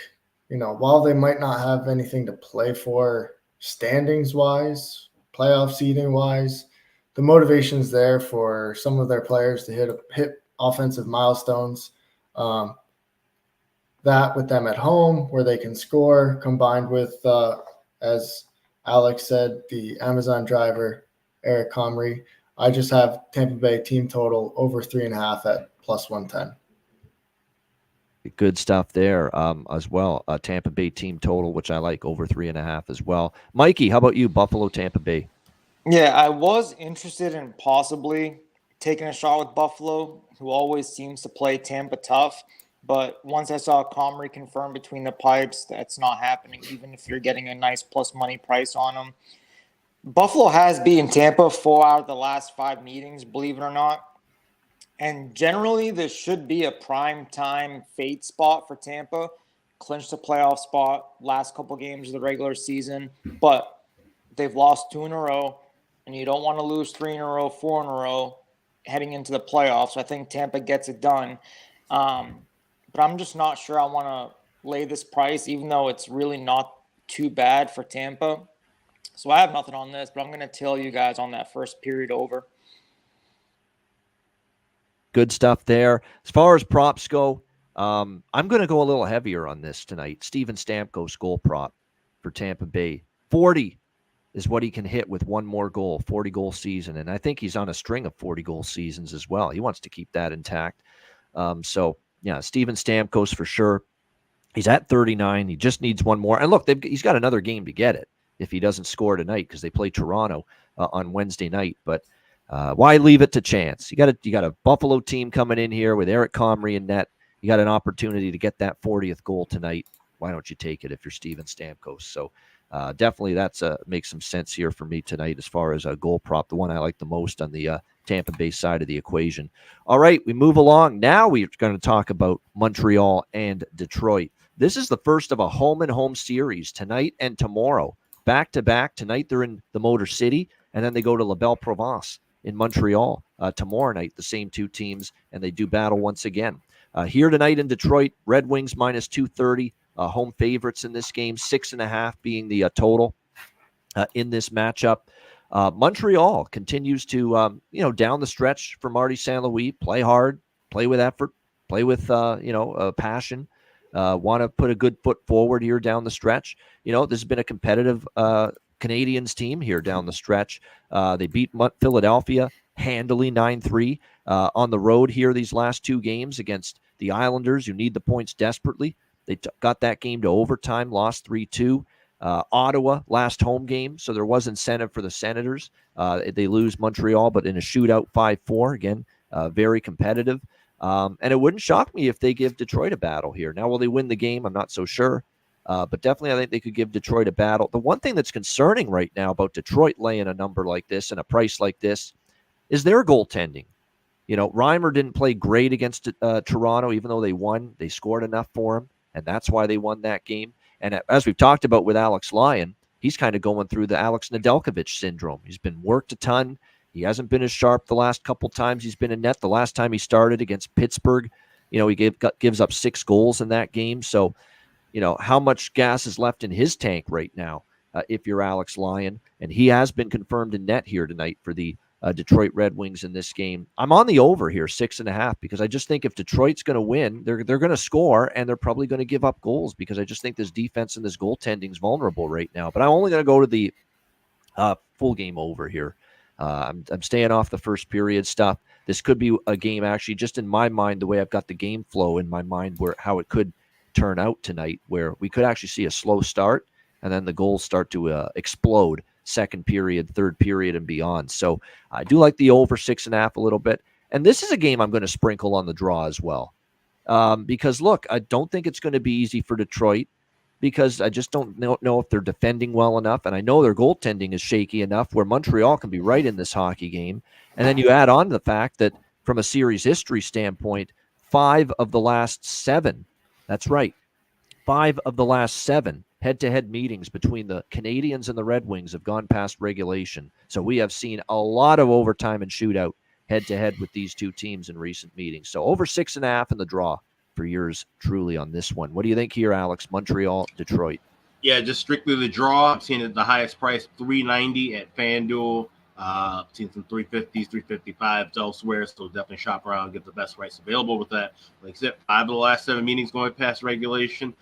while they might not have anything to play for standings-wise, playoff seeding-wise, the motivation's there for some of their players to hit offensive milestones. That with them at home where they can score, combined with, as Alex said, the Amazon driver, Eric Comrie. I just have Tampa Bay team total over 3.5 at +110. Good stuff there as well. Tampa Bay team total, which I like, over 3.5 as well. Mikey, how about you? Buffalo, Tampa Bay. Yeah, I was interested in possibly taking a shot with Buffalo, who always seems to play Tampa tough. But once I saw Comrie confirm between the pipes, that's not happening, even if you're getting a nice plus money price on them. Buffalo has beaten Tampa 4 out of the last 5 meetings, believe it or not. And generally, this should be a prime time fade spot for Tampa. Clinch the playoff spot last couple games of the regular season. But they've lost 2 in a row, and you don't want to lose 3 in a row, 4 in a row heading into the playoffs. So I think Tampa gets it done. But I'm just not sure I want to lay this price, even though it's really not too bad for Tampa. So I have nothing on this, but I'm going to tell you guys on that first period over. Good stuff there. As far as props go, I'm going to go a little heavier on this tonight. Steven Stamkos goal prop for Tampa Bay. 40 is what he can hit with one more goal, 40-goal season. And I think he's on a string of 40-goal seasons as well. He wants to keep that intact. So, yeah, Steven Stamkos for sure. He's at 39. He just needs one more. And look, he's got another game to get it if he doesn't score tonight because they play Toronto on Wednesday night. But why leave it to chance? You got a Buffalo team coming in here with Eric Comrie in net. You got an opportunity to get that 40th goal tonight. Why don't you take it if you're Steven Stamkos? So definitely that's makes some sense here for me tonight as far as a goal prop, the one I like the most on the Tampa Bay side of the equation. All right, we move along. Now we're going to talk about Montreal and Detroit. This is the first of a home-and-home series tonight and tomorrow. Back-to-back. Tonight they're in the Motor City, and then they go to La Belle Province in Montreal tomorrow night, the same 2 teams, and they do battle once again. Here tonight in Detroit, Red Wings -230, home favorites in this game, 6.5 being the total in this matchup. Montreal continues to, down the stretch for Marty St. Louis, play hard, play with effort, play with, passion, want to put a good foot forward here down the stretch. This has been a competitive Canadiens team here down the stretch. They beat Philadelphia handily 9-3 on the road here these last 2 games against the Islanders, who need the points desperately. They got that game to overtime, lost 3-2. Ottawa, last home game, so there was incentive for the Senators. They lose Montreal, but in a shootout 5-4. Again, very competitive. And it wouldn't shock me if they give Detroit a battle here. Now, will they win the game? I'm not so sure. But definitely I think they could give Detroit a battle. The one thing that's concerning right now about Detroit laying a number like this and a price like this is their goaltending. Reimer didn't play great against Toronto, even though they won. They scored enough for him, and that's why they won that game. And as we've talked about with Alex Lyon, he's kind of going through the Alex Nedeljkovic syndrome. He's been worked a ton. He hasn't been as sharp the last couple times he's been in net. The last time he started against Pittsburgh, he gives up 6 goals in that game. So, how much gas is left in his tank right now if you're Alex Lyon? And he has been confirmed in net here tonight for the Detroit Red Wings in this game. I'm on the over here, 6.5, because I just think if Detroit's going to win, they're going to score, and they're probably going to give up goals because I just think this defense and this goaltending is vulnerable right now. But I'm only going to go to the full game over here. I'm staying off the first period stuff. This could be a game, actually, just in my mind, the way I've got the game flow in my mind, where how it could turn out tonight, where we could actually see a slow start and then the goals start to explode second period, third period, and beyond. So I do like the over 6.5 a little bit. And this is a game I'm going to sprinkle on the draw as well. Because, look, I don't think it's going to be easy for Detroit because I just don't know if they're defending well enough. And I know their goaltending is shaky enough where Montreal can be right in this hockey game. And then you add on to the fact that from a series history standpoint, 5 of the last 7, that's right, 5 of the last 7 head-to-head meetings between the Canadiens and the Red Wings have gone past regulation. So we have seen a lot of overtime and shootout head-to-head with these two teams in recent meetings. So over 6.5 in the draw for yours truly on this one. What do you think here, Alex? Montreal, Detroit. Yeah, just strictly the draw. I'm seeing it the highest price, $3.90 at FanDuel. Seen some 350s, 355s elsewhere, so definitely shop around and get the best price available with that. Like I said, 5 of the last 7 meetings going past regulation.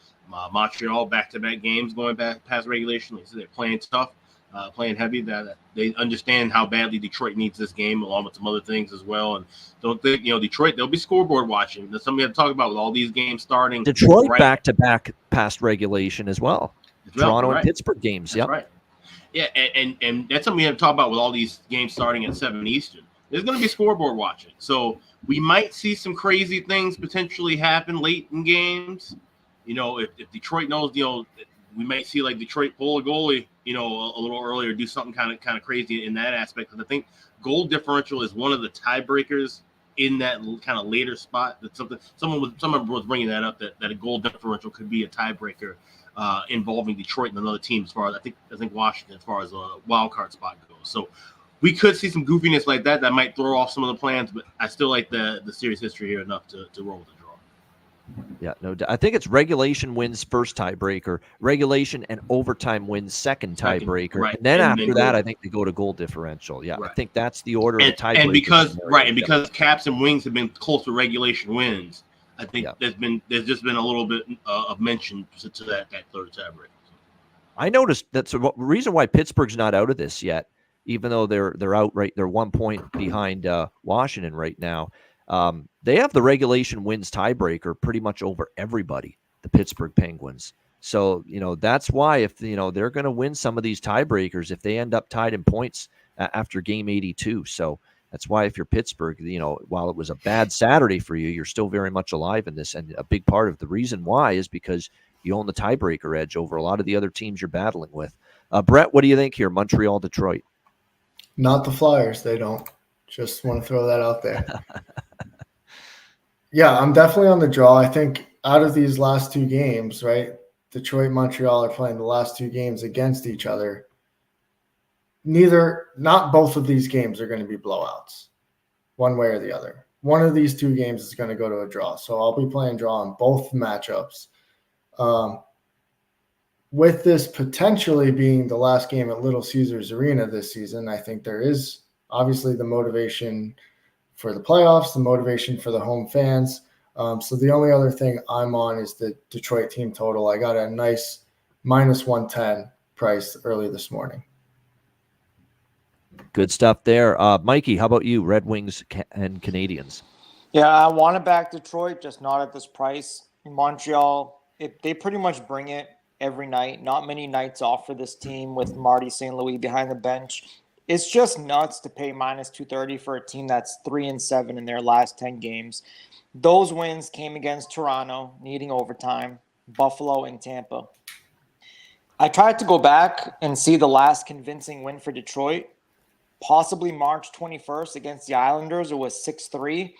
Montreal back-to-back games going back past regulation. Like I said, they're playing tough, playing heavy. That they understand how badly Detroit needs this game, along with some other things as well. And don't think Detroit, they'll be scoreboard watching. That's something we have to talk about with all these games starting. Detroit back-to-back past regulation as well. Toronto and Pittsburgh games. That's right. Yeah, and that's something we have to talk about with all these games starting at 7 Eastern. There's going to be scoreboard watching. So we might see some crazy things potentially happen late in games. If Detroit knows, we might see like Detroit pull a goalie, a little earlier, do something kind of crazy in that aspect. Because I think goal differential is one of the tiebreakers in that kind of later spot. That someone was bringing that up, that a goal differential could be a tiebreaker involving Detroit and another team as far as I think Washington as far as a wild card spot goes. So we could see some goofiness like that might throw off some of the plans, but I still like the series history here enough to roll with the draw. Yeah, no, I think it's regulation wins first tiebreaker, regulation and overtime wins second tiebreaker, right. And then after that, I think they go to goal differential. Yeah, right. I think that's the order of the tiebreaker. And because Caps and Wings have been close to regulation wins, I think there's just been a little bit of mention to that third tiebreaker. I noticed that's the reason why Pittsburgh's not out of this yet, even though they're out right. They're 1 point behind Washington right now. They have the regulation wins tiebreaker pretty much over everybody, the Pittsburgh Penguins. So, that's why if, they're going to win some of these tiebreakers if they end up tied in points after game 82. So that's why if you're Pittsburgh, while it was a bad Saturday for you, you're still very much alive in this. And a big part of the reason why is because you own the tiebreaker edge over a lot of the other teams you're battling with. Brett, what do you think here? Montreal, Detroit. Not the Flyers. They don't. Just want to throw that out there. Yeah, I'm definitely on the draw. I think out of these last 2 games, right, Detroit and Montreal are playing the last 2 games against each other. Not both of these games are going to be blowouts, one way or the other. One of these 2 games is going to go to a draw. So I'll be playing draw on both matchups. With this potentially being the last game at Little Caesars Arena this season, I think there is obviously the motivation for the playoffs, the motivation for the home fans. So the only other thing I'm on is the Detroit team total. I got a nice -110 price early this morning. Good stuff there. Mikey, how about you? Red Wings and Canadians. Yeah, I want to back Detroit, just not at this price. Montreal, they pretty much bring it every night. Not many nights off for this team with Marty St. Louis behind the bench. It's just nuts to pay -230 for a team that's 3-7 in their last 10 games. Those wins came against Toronto, needing overtime, Buffalo, and Tampa. I tried to go back and see the last convincing win for Detroit, possibly March 21st against the Islanders. It was 6-3.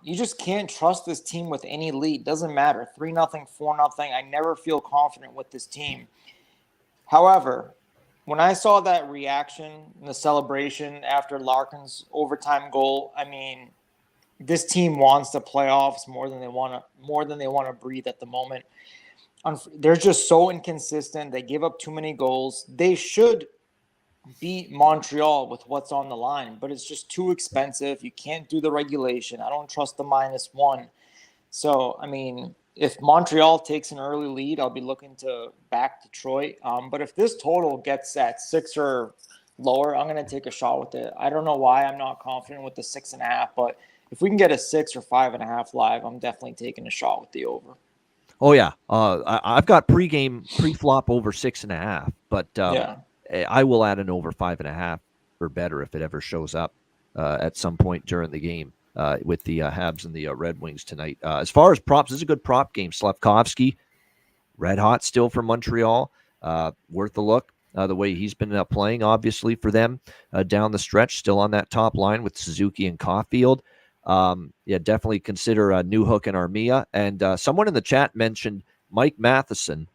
You just can't trust this team with any lead. Doesn't matter. 3-0, 4-0. I never feel confident with this team. However, when I saw that reaction in the celebration after Larkin's overtime goal, I mean, this team wants the playoffs more than they want to breathe at the moment. They're just so inconsistent. They give up too many goals. They should beat Montreal with what's on the line, but it's just too expensive. You can't do the regulation. I don't trust the -1. So, I mean, if Montreal takes an early lead, I'll be looking to back Detroit. But if this total gets at 6 or lower, I'm going to take a shot with it. I don't know why I'm not confident with the 6.5, but if we can get a 6 or 5.5 live, I'm definitely taking a shot with the over. Oh yeah, I've got pre-flop over 6.5, but Yeah. I will add an over 5.5 or better if it ever shows up at some point during the game with the Habs and the Red Wings tonight. As far as props, this is a good prop game. Slavkovsky, red hot still for Montreal, worth a look. The way he's been playing, obviously, for them down the stretch, still on that top line with Suzuki and Caulfield. Yeah, definitely consider Newhook and Armia. And someone in the chat mentioned Mike Matheson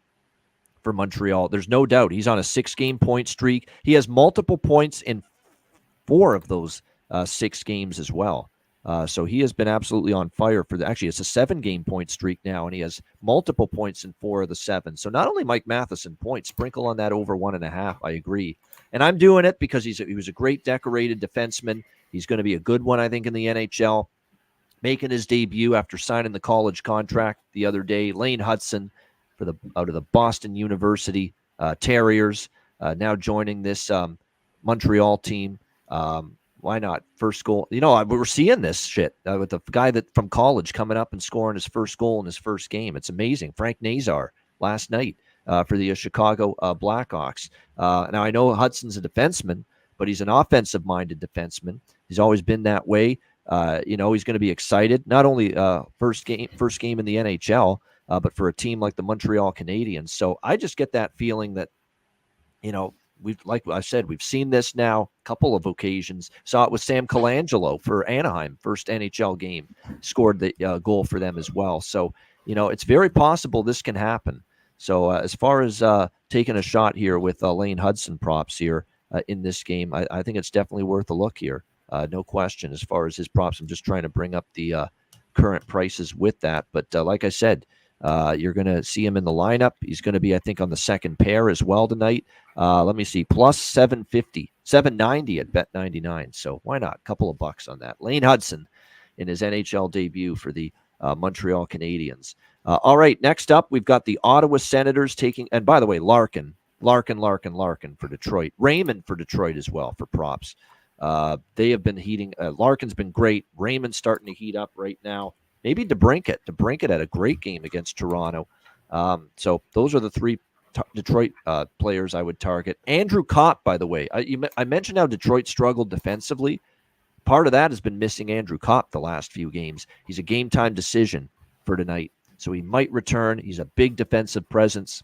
for Montreal. There's no doubt he's on a 6-game point streak. He has multiple points in 4 of those 6 games as well. So he has been absolutely on fire for actually it's a 7-game point streak now, and he has multiple points in 4 of the 7. So not only Mike Matheson points, sprinkle on that over 1.5. I agree. And I'm doing it because he was a great decorated defenseman. He's going to be a good one, I think, in the NHL. Making his debut after signing the college contract the other day. Lane Hudson out of the Boston University Terriers, now joining this Montreal team. Why not? First goal. You know, we're seeing this shit with the guy that from college coming up and scoring his first goal in his first game. It's amazing. Frank Nazar last night for the Chicago Blackhawks. Now, I know Hudson's a defenseman, but he's an offensive-minded defenseman. He's always been that way. He's going to be excited. Not only first game in the NHL, but for a team like the Montreal Canadiens. So I just get that feeling that, like I said, we've seen this now a couple of occasions. Saw it with Sam Colangelo for Anaheim, first NHL game, scored the goal for them as well. So, it's very possible this can happen. So as far as taking a shot here with Lane Hudson props here in this game, I think it's definitely worth a look here. No question. As far as his props, I'm just trying to bring up the current prices with that. But like I said, you're going to see him in the lineup. He's going to be, I think, on the second pair as well tonight. Let me see, plus 750, 790 at Bet99. So why not? A couple of bucks on that. Lane Hudson in his NHL debut for the Montreal Canadiens. All right, next up, we've got the Ottawa Senators taking, and by the way, Larkin for Detroit. Raymond for Detroit as well for props. They have been heating. Larkin's been great. Raymond's starting to heat up right now. Maybe DeBrincat. DeBrincat had a great game against Toronto. So those are the 3 Detroit players I would target. Andrew Kopp, by the way. I mentioned how Detroit struggled defensively. Part of that has been missing Andrew Kopp the last few games. He's a game-time decision for tonight. So he might return. He's a big defensive presence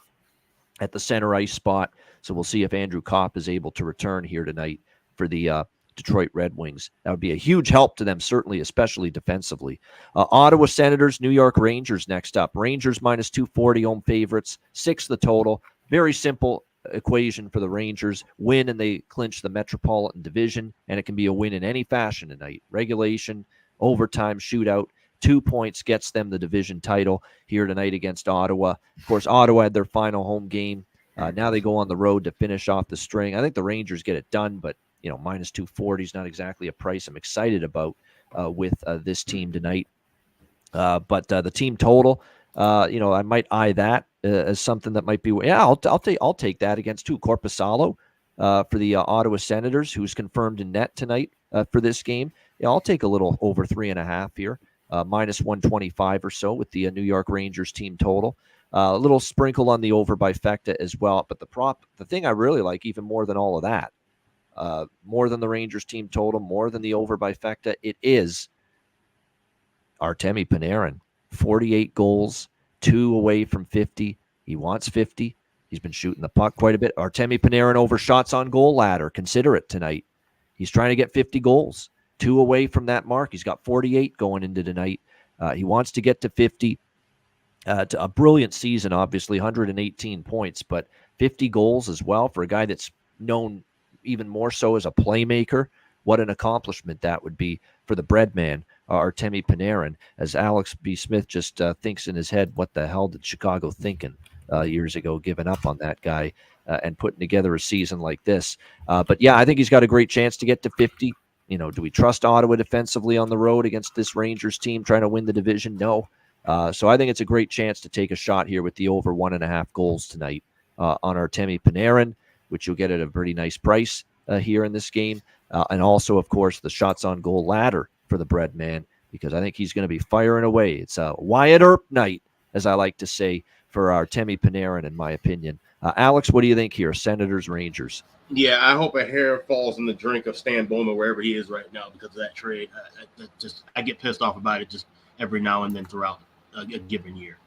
at the center ice spot. So we'll see if Andrew Kopp is able to return here tonight for the Detroit Red Wings. That would be a huge help to them, certainly, especially defensively. Ottawa Senators, New York Rangers next up. Rangers minus 240 home favorites, 6 the total. Very simple equation for the Rangers. Win and they clinch the Metropolitan Division, and it can be a win in any fashion tonight. Regulation, overtime, shootout. 2 points gets them the division title here tonight against Ottawa. Of course, Ottawa had their final home game. Now they go on the road to finish off the string. I think the Rangers get it done, but minus 240 is not exactly a price I'm excited about with this team tonight. But the team total, I might eye that as something that might be. Yeah, I'll take that against Korpisalo for the Ottawa Senators, who's confirmed in net tonight for this game. Yeah, I'll take a little over 3.5 here, minus 125 or so with the New York Rangers team total. A little sprinkle on the over by Fecta as well. But the thing I really like even more than all of that, more than the Rangers team total, more than the over by Fecta, it is Artemi Panarin. 48 goals, 2 away from 50. He wants 50. He's been shooting the puck quite a bit. Artemi Panarin over shots on goal ladder. Consider it tonight. He's trying to get 50 goals, 2 away from that mark. He's got 48 going into tonight. He wants to get to 50. To a brilliant season, obviously, 118 points, but 50 goals as well for a guy that's known even more so as a playmaker. What an accomplishment that would be for the bread man, Artemi Panarin, as Alex B. Smith just thinks in his head, what the hell did Chicago thinking years ago, giving up on that guy and putting together a season like this. But yeah, I think he's got a great chance to get to 50. Do we trust Ottawa defensively on the road against this Rangers team trying to win the division? No. So I think it's a great chance to take a shot here with the over 1.5 goals tonight on Artemi Panarin, which you'll get at a pretty nice price here in this game. And also, of course, the shots on goal ladder for the bread man, because I think he's going to be firing away. It's a Wyatt Earp night, as I like to say, for Artemi Panarin, in my opinion. Alex, what do you think here? Senators, Rangers. Yeah, I hope a hair falls in the drink of Stan Bowman wherever he is right now because of that trade. I get pissed off about it just every now and then throughout a given year.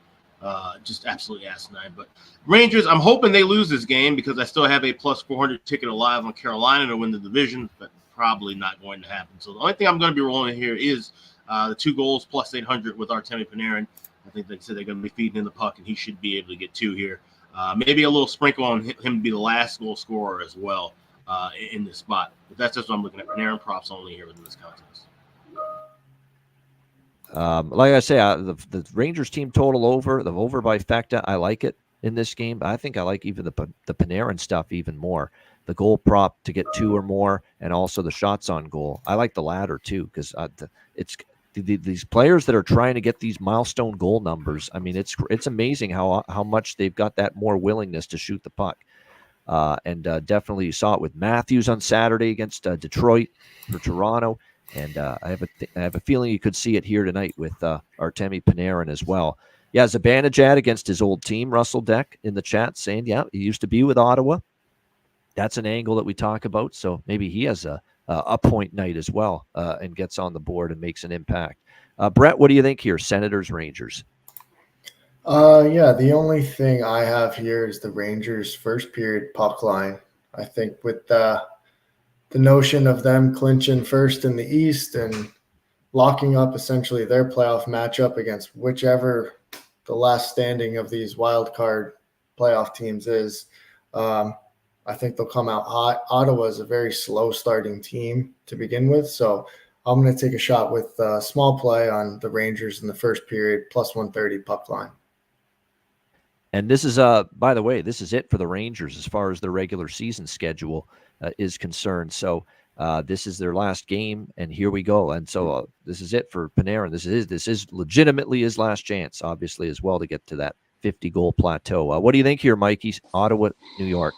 Just absolutely asinine. But Rangers, I'm hoping they lose this game because I still have a plus 400 ticket alive on Carolina to win the division, but probably not going to happen. So the only thing I'm going to be rolling here is the 2 goals plus 800 with Artemi Panarin. I think they said they're going to be feeding in the puck, and he should be able to get 2 here. Maybe a little sprinkle on him to be the last goal scorer as well in this spot. But that's just what I'm looking at. Panarin props only here within this contest. Like I say, the Rangers team total over, the over by Fecta, I like it in this game. I think I like even the Panarin stuff even more. The goal prop to get 2 or more, and also the shots on goal. I like the latter too because it's these players that are trying to get these milestone goal numbers. I mean, it's amazing how much they've got that more willingness to shoot the puck. And definitely you saw it with Matthews on Saturday against Detroit for Toronto. And I have a feeling you could see it here tonight with Artemi Panarin as well. Yeah, Zibanejad against his old team, Russell Deck in the chat saying, yeah, he used to be with Ottawa. That's an angle that we talk about. So maybe he has a point night as well and gets on the board and makes an impact. Brett, what do you think here? Senators, Rangers? Yeah, the only thing I have here is the Rangers' first period puck line. I think with the notion of them clinching first in the East and locking up essentially their playoff matchup against whichever the last standing of these wild card playoff teams is, I think they'll come out hot. Ottawa is a very slow starting team to begin with, so I'm going to take a shot with small play on the Rangers in the first period, plus 130 puck line. And this is, by the way, this is it for the Rangers as far as their regular season schedule is concerned. So this is their last game, and here we go. And so this is it for Panarin. This is legitimately his last chance, obviously, as well, to get to that 50-goal plateau. What do you think here, Mikey? Ottawa, New York.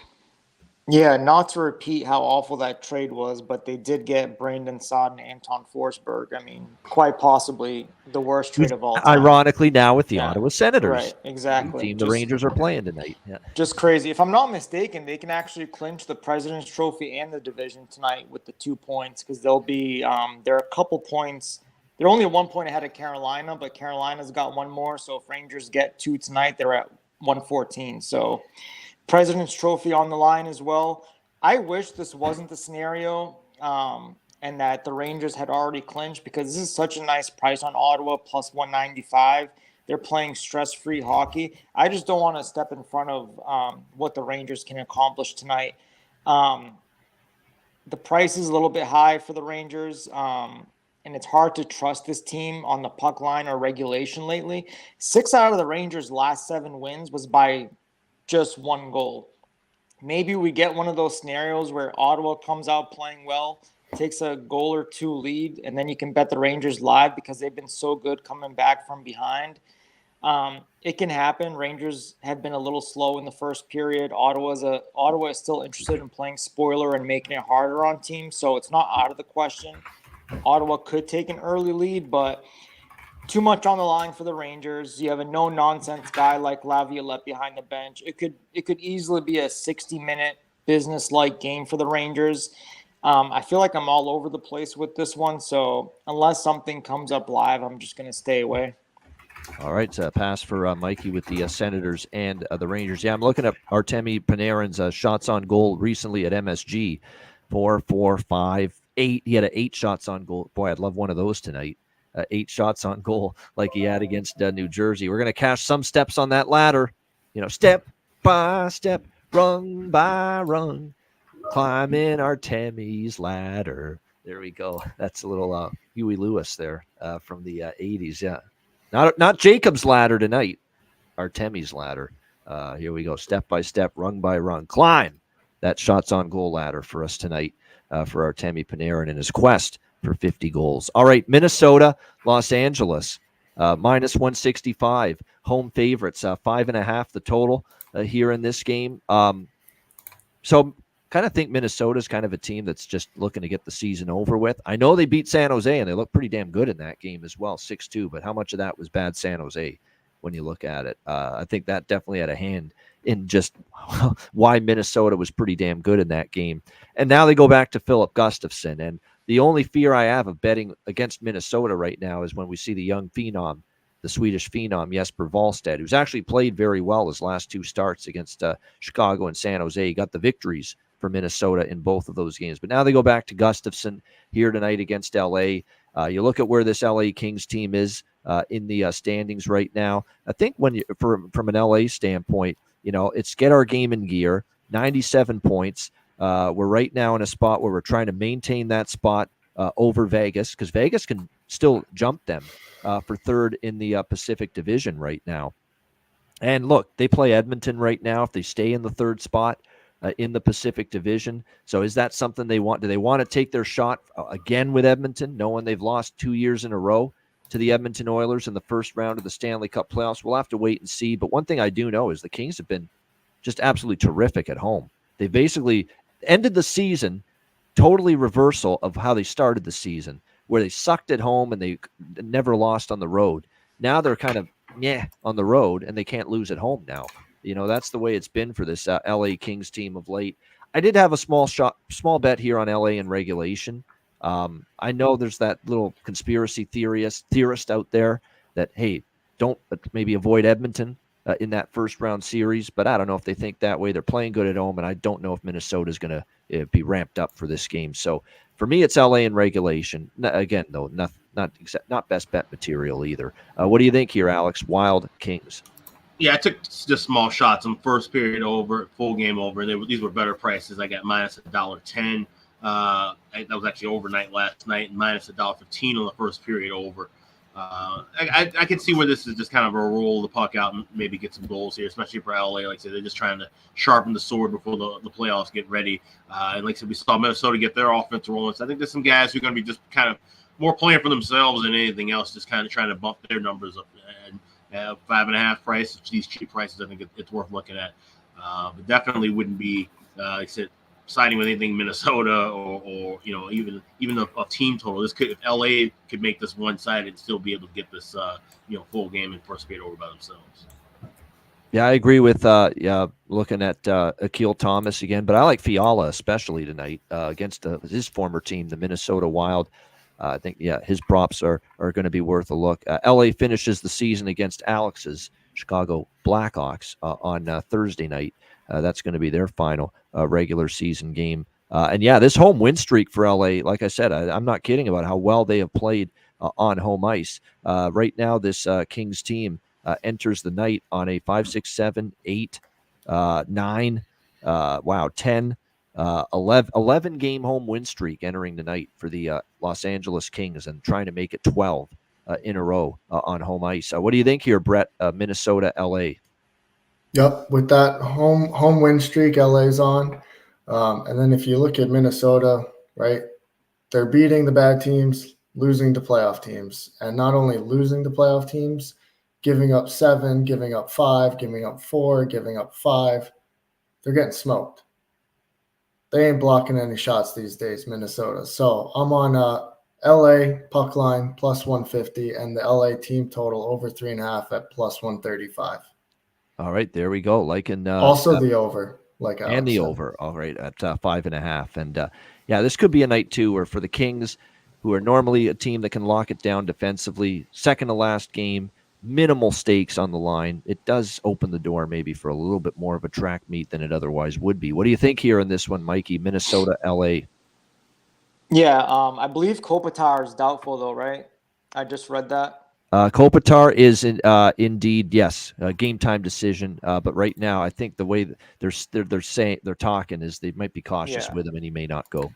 Yeah, not to repeat how awful that trade was, but they did get Brandon Saad and Anton Forsberg. I mean, quite possibly the worst trade of all time. Ironically, now with the Ottawa Senators. Right, exactly. Team the Rangers are playing tonight. Yeah. Just crazy. If I'm not mistaken, they can actually clinch the President's Trophy and the division tonight with the 2 points because they'll be they're a couple points. They're only 1 point ahead of Carolina, but Carolina's got 1 more. So if Rangers get 2 tonight, they're at 114. So President's Trophy on the line as well. I wish this wasn't the scenario and that the Rangers had already clinched because this is such a nice price on Ottawa, plus 195. They're playing stress-free hockey. I just don't want to step in front of what the Rangers can accomplish tonight. The price is a little bit high for the Rangers. and it's hard to trust this team on the puck line or regulation lately. 6 out of the Rangers' last 7 wins was by just 1 goal. Maybe we get one of those scenarios where Ottawa comes out playing well, takes a goal or 2 lead, and then you can bet the Rangers live because they've been so good coming back from behind. It can happen. Rangers have been a little slow in the first period. Ottawa is still interested in playing spoiler and making it harder on teams, so it's not out of the question. Ottawa could take an early lead, but too much on the line for the Rangers. You have a no-nonsense guy like Laviolette behind the bench. It could easily be a 60-minute business-like game for the Rangers. I feel like I'm all over the place with this one, so unless something comes up live, I'm just going to stay away. All right, pass for Mikey with the Senators and the Rangers. Yeah, I'm looking at Artemi Panarin's shots on goal recently at MSG. 4, 4, 5, 8. He had 8 shots on goal. Boy, I'd love one of those tonight. 8 shots on goal like he had against New Jersey. We're going to cash some steps on that ladder. Step by step, rung by rung, climbing Artemi's ladder. There we go. That's a little Huey Lewis there from the 80s. Yeah. Not Jacob's ladder tonight, Artemi's ladder. Here we go, step by step, rung by rung, climb that shots on goal ladder for us tonight for Artemi Panarin in his quest for 50 goals. All right, Minnesota, Los Angeles, minus 165, home favorites, 5.5 the total here in this game. So kind of think Minnesota's kind of a team that's just looking to get the season over with. I know they beat San Jose, and they look pretty damn good in that game as well, 6-2, but how much of that was bad San Jose when you look at it? I think that definitely had a hand in just why Minnesota was pretty damn good in that game. And now they go back to Philip Gustafsson, and the only fear I have of betting against Minnesota right now is when we see the young phenom, the Swedish phenom, Jesper Wallstedt, who's actually played very well his last 2 starts against Chicago and San Jose. He got the victories for Minnesota in both of those games. But now they go back to Gustafsson here tonight against L.A. You look at where this L.A. Kings team is in the standings right now. I think from an L.A. standpoint, it's get our game in gear, 97 points. We're right now in a spot where we're trying to maintain that spot over Vegas, because Vegas can still jump them for 3rd in the Pacific Division right now. And look, they play Edmonton right now if they stay in the 3rd spot in the Pacific Division. So is that something they want? Do they want to take their shot again with Edmonton, knowing they've lost 2 years in a row to the Edmonton Oilers in the first round of the Stanley Cup playoffs? We'll have to wait and see. But one thing I do know is the Kings have been just absolutely terrific at home. They basically ended the season totally reversal of how they started the season, where they sucked at home and they never lost on the road. Now they're kind of on the road, and they can't lose at home now. That's the way it's been for this LA Kings team of late. I did have a small bet here on LA in regulation. I know there's that little conspiracy theorist out there that, hey, don't maybe avoid Edmonton in that first round series, but I don't know if they think that way. They're playing good at home, and I don't know if Minnesota is going to be ramped up for this game. So for me, it's LA in regulation. Again, though, not best bet material either. What do you think here, Alex? Wild Kings. Yeah, I took just small shots on first period over, full game over. These were better prices. I got minus $1.10. That was actually overnight last night, and minus $1.15 on the first period over. I can see where this is just kind of a roll the puck out and maybe get some goals here, especially for LA. Like I said, they're just trying to sharpen the sword before the playoffs get ready. And like I said, we saw Minnesota get their offense rolling. So I think there's some guys who are going to be just kind of more playing for themselves than anything else, just kind of trying to bump their numbers up. And 5.5 price, these cheap prices, I think it's worth looking at. But definitely wouldn't be, like I said, siding with anything Minnesota or even a team total. If LA could make this one-sided and still be able to get this full game in first period over by themselves. Yeah, I agree with looking at Akil Thomas again, but I like Fiala especially tonight against his former team, the Minnesota Wild. I think his props are going to be worth a look. LA finishes the season against Alex's Chicago Blackhawks on Thursday night. That's going to be their final regular season game. And this home win streak for LA, like I said, I'm not kidding about how well they have played on home ice. Right now, this Kings team enters the night on a 5, 6, 7, 8, 9, 10 11 game home win streak entering tonight for the Los Angeles Kings and trying to make it 12 in a row on home ice. What do you think here, Brett? Minnesota, LA. Yep, with that home win streak, LA's on. And then if you look at Minnesota, right, they're beating the bad teams, losing to playoff teams. And not only losing to playoff teams, giving up 7, giving up 5, giving up 4, giving up 5. They're getting smoked. They ain't blocking any shots these days, Minnesota. So I'm on LA puck line plus 150 and the LA team total over 3.5 at plus 135. All right, there we go. Liking also the over, like Alex and the said. over. All right, at 5.5. And yeah, this could be a night too, where for the Kings, who are normally a team that can lock it down defensively, second to last game, minimal stakes on the line. It does open the door maybe for a little bit more of a track meet than it otherwise would be. What do you think here in this one, Mikey? Minnesota, LA. Yeah, I believe Kopitar is doubtful though, right? I just read that. Kopitar is indeed, yes, a game time decision. But right now, I think the way they're talking is they might be cautious with him, and he may not go.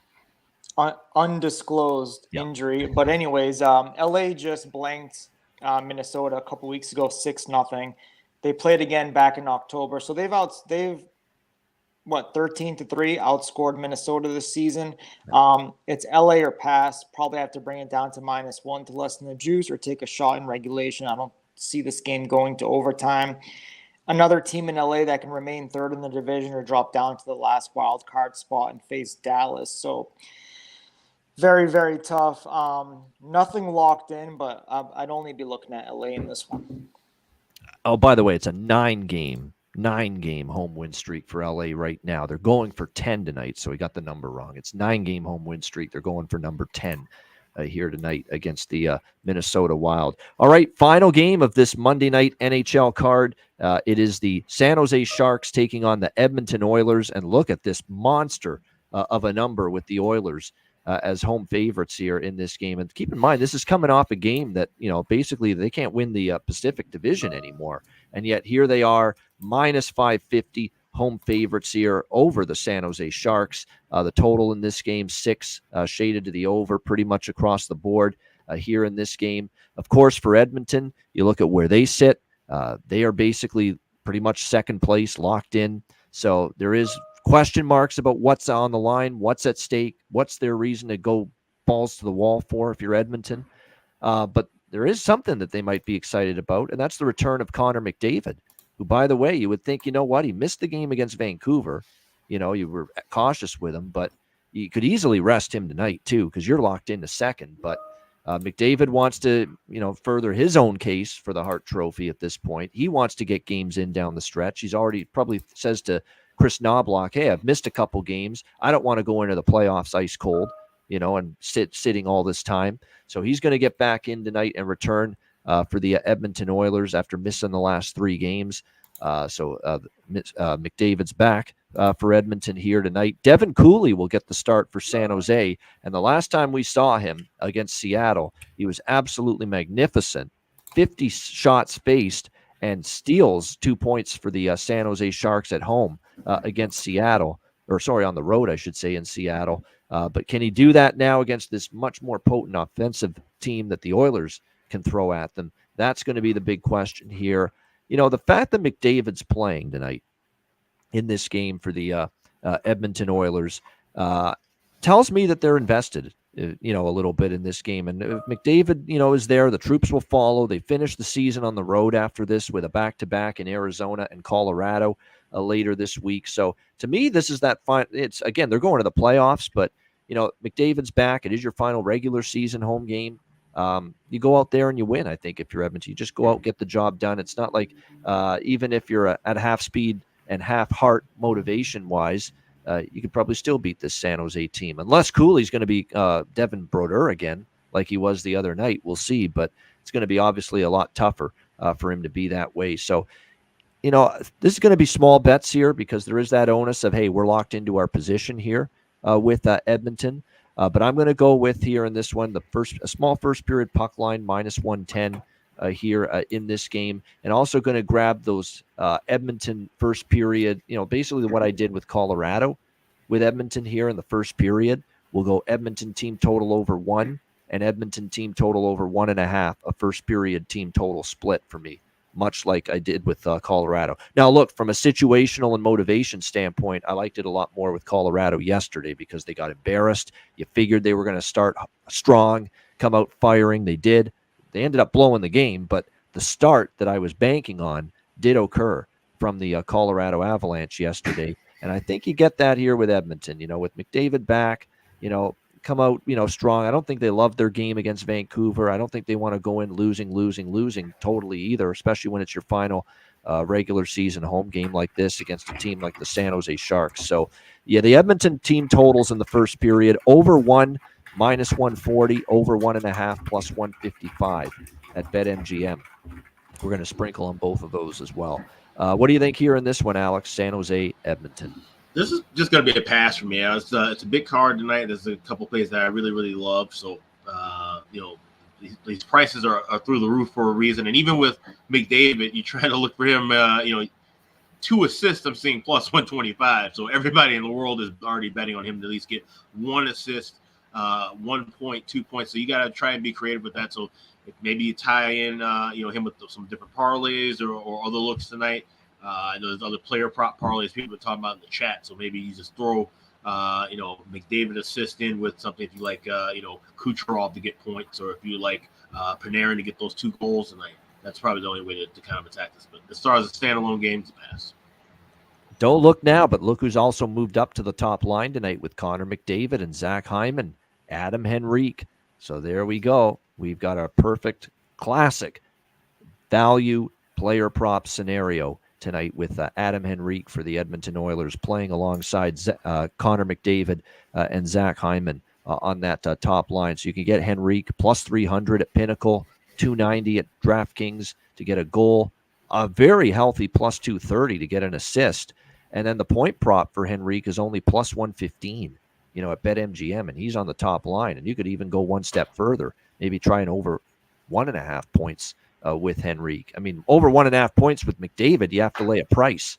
Undisclosed injury, but anyways, LA just blanked Minnesota a couple weeks ago, 6-0. They played again back in October, so they've 13-3 outscored Minnesota this season. It's LA or pass. Probably have to bring it down to -1 to lessen the juice or take a shot in regulation. I don't see this game going to overtime. Another team in LA that can remain third in the division or drop down to the last wild card spot and face Dallas. So very, very tough. Nothing locked in, but I'd only be looking at LA in this one. Oh, by the way, it's a 9-game home win streak for LA right now. They're going for 10 tonight, so we got the number wrong. It's 9-game home win streak. They're going for number 10 here tonight against the Minnesota Wild. All right, final game of this Monday night NHL card. It is the San Jose Sharks taking on the Edmonton Oilers, and look at this monster of a number with the Oilers as home favorites here in this game. And keep in mind, this is coming off a game that, basically they can't win the Pacific Division anymore. And yet here they are, -550 home favorites here over the San Jose Sharks. The total in this game, 6, shaded to the over pretty much across the board here in this game. Of course, for Edmonton, you look at where they sit. They are basically pretty much second place, locked in. So there is question marks about what's on the line, what's at stake, what's their reason to go balls to the wall for if you're Edmonton. But there is something that they might be excited about, and that's the return of Connor McDavid, who, by the way, you would think, he missed the game against Vancouver. You were cautious with him, but you could easily rest him tonight too, because you're locked into second. But McDavid wants to, further his own case for the Hart Trophy at this point. He wants to get games in down the stretch. He's already probably says to Chris Knobloch, hey, I've missed a couple games. I don't want to go into the playoffs ice cold, and sitting all this time. So he's going to get back in tonight and return for the Edmonton Oilers after missing the last 3 games. McDavid's back for Edmonton here tonight. Devin Cooley will get the start for San Jose. And the last time we saw him against Seattle, he was absolutely magnificent. 50 shots faced and steals 2 points for the San Jose Sharks at home against Seattle. On the road, I should say, in Seattle. But can he do that now against this much more potent offensive team that the Oilers can throw at them? That's going to be the big question here. The fact that McDavid's playing tonight in this game for the Edmonton Oilers tells me that they're invested, a little bit in this game. And if McDavid, is there, the troops will follow. They finish the season on the road after this with a back-to-back in Arizona and Colorado later this week. So to me, this is that fine. It's again, they're going to the playoffs, but McDavid's back. It is your final regular season home game. You go out there and you win. I think if you're Edmonton, you just go out and get the job done. It's not like even if you're at half speed and half heart motivation wise, you could probably still beat this San Jose team, unless Cooley's going to be Devin Brodeur again, like he was the other night. We'll see, but it's going to be obviously a lot tougher for him to be that way. So, this is going to be small bets here because there is that onus of, hey, we're locked into our position here with Edmonton. But I'm going to go with here in this one, a small first period puck line, -110 here in this game. And also going to grab those Edmonton first period, basically what I did with Colorado. with Edmonton here in the first period. We'll go Edmonton team total over 1 and Edmonton team total over 1.5, a first period team total split for me, much like I did with Colorado. Now, look, from a situational and motivation standpoint, I liked it a lot more with Colorado yesterday because they got embarrassed. You figured they were going to start strong, come out firing. They did. They ended up blowing the game, but the start that I was banking on did occur from the Colorado Avalanche yesterday. And I think you get that here with Edmonton, with McDavid back, come out, strong. I don't think they love their game against Vancouver. I don't think they want to go in losing totally either, especially when it's your final regular season home game like this against a team like the San Jose Sharks. So, yeah, the Edmonton team totals in the first period, over 1, minus 140, over 1.5, plus 155 at BetMGM. We're going to sprinkle on both of those as well. What do you think here in this one, Alex? San Jose, Edmonton. This is just going to be a pass for me. It's a big card tonight. There's a couple plays that I really, really love. So, these prices are through the roof for a reason. And even with McDavid, you're trying to look for him, 2 assists, I'm seeing plus 125. So everybody in the world is already betting on him to at least get 1 assist, 1 point, 2 points. So you got to try and be creative with that. So if maybe you tie in, him with some different parlays or other looks tonight. I know there's other player prop parlays people are talking about in the chat. So maybe you just throw, McDavid assist in with something if you like, Kucherov to get points, or if you like Panarin to get those 2 goals tonight. That's probably the only way to kind of attack this. But as far as a standalone game, it's a pass. Don't look now, but look who's also moved up to the top line tonight with Connor McDavid and Zach Hyman, Adam Henrique. So there we go. We've got our perfect classic value player prop scenario tonight with Adam Henrique for the Edmonton Oilers playing alongside Connor McDavid and Zach Hyman on that top line. So you can get Henrique plus 300 at Pinnacle, 290 at DraftKings to get a goal, a very healthy plus 230 to get an assist. And then the point prop for Henrique is only plus 115, at BetMGM, and he's on the top line. And you could even go one step further, maybe try and over 1.5 points with Henrique. I mean, over 1.5 points with McDavid, you have to lay a price.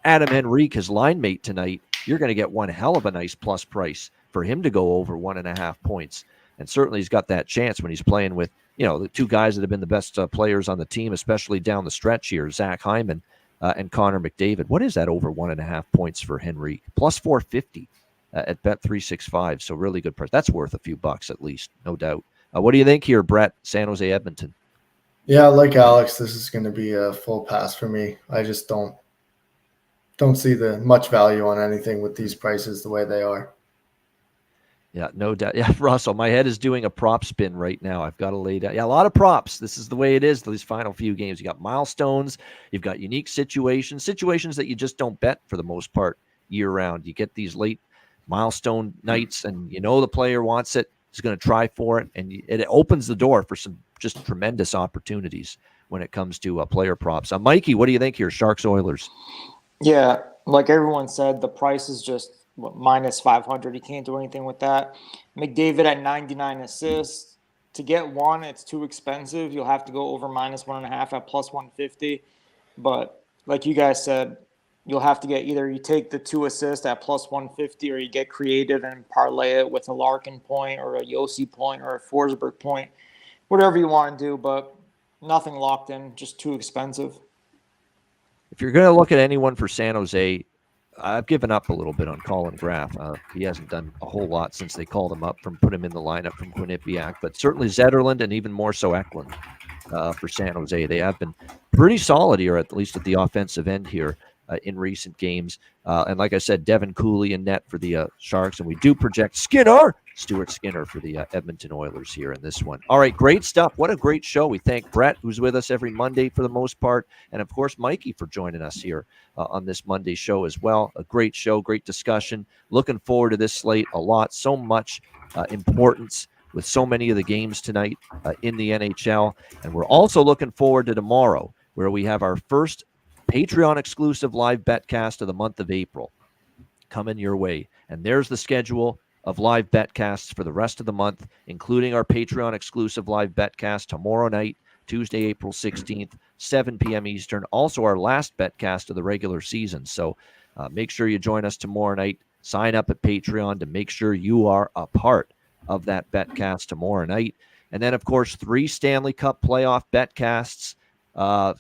Adam Henrique, his line mate tonight, you're going to get one hell of a nice plus price for him to go over 1.5 points. And certainly he's got that chance when he's playing with, the 2 guys that have been the best players on the team, especially down the stretch here, Zach Hyman and Connor McDavid. What is that over 1.5 points for Henrique? Plus 450 at Bet365. So really good price. That's worth a few bucks at least, no doubt. What do you think here, Brett? San Jose, Edmonton. Yeah, like Alex, this is going to be a full pass for me. I just don't see the much value on anything with these prices the way they are. Yeah, no doubt. Yeah, Russell, my head is doing a prop spin right now. I've got to lay down. Yeah, a lot of props. This is the way it is these final few games. You got milestones. You've got unique situations that you just don't bet for the most part year round. You get these late milestone nights, and the player wants it. He's going to try for it, and it opens the door for some just tremendous opportunities when it comes to player props. Mikey, what do you think here? Sharks, Oilers. Yeah, like everyone said, the price is just minus 500. You can't do anything with that. McDavid at 99 assists. To get 1, it's too expensive. You'll have to go over minus 1.5 at plus 150. But like you guys said, you'll have to get either you take the 2 assists at plus 150 or you get creative and parlay it with a Larkin point or a Yossi point or a Forsberg point, whatever you want to do, but nothing locked in, just too expensive. If you're going to look at anyone for San Jose, I've given up a little bit on Colin Graf. He hasn't done a whole lot since they called him up put him in the lineup from Quinnipiac, but certainly Zetterlund and even more so Eklund for San Jose. They have been pretty solid here, at least at the offensive end here in recent games. And like I said, Devin Cooley in net for the Sharks, and we do project Stuart Skinner for the Edmonton Oilers here in this one. All right, great stuff. What a great show. We thank Brett, who's with us every Monday for the most part, and of course Mikey for joining us here on this Monday show as well. A great show, great discussion. Looking forward to this slate a lot. So much importance with so many of the games tonight in the NHL. And we're also looking forward to tomorrow, where we have our first Patreon exclusive live betcast of the month of April coming your way. And there's the schedule of live betcasts for the rest of the month, including our Patreon exclusive live betcast tomorrow night, Tuesday, April 16th, 7 p.m. Eastern. Also our last betcast of the regular season. So make sure you join us tomorrow night, Sign up at Patreon to make sure you are a part of that betcast tomorrow night. And then, of course, 3 Stanley Cup playoff betcasts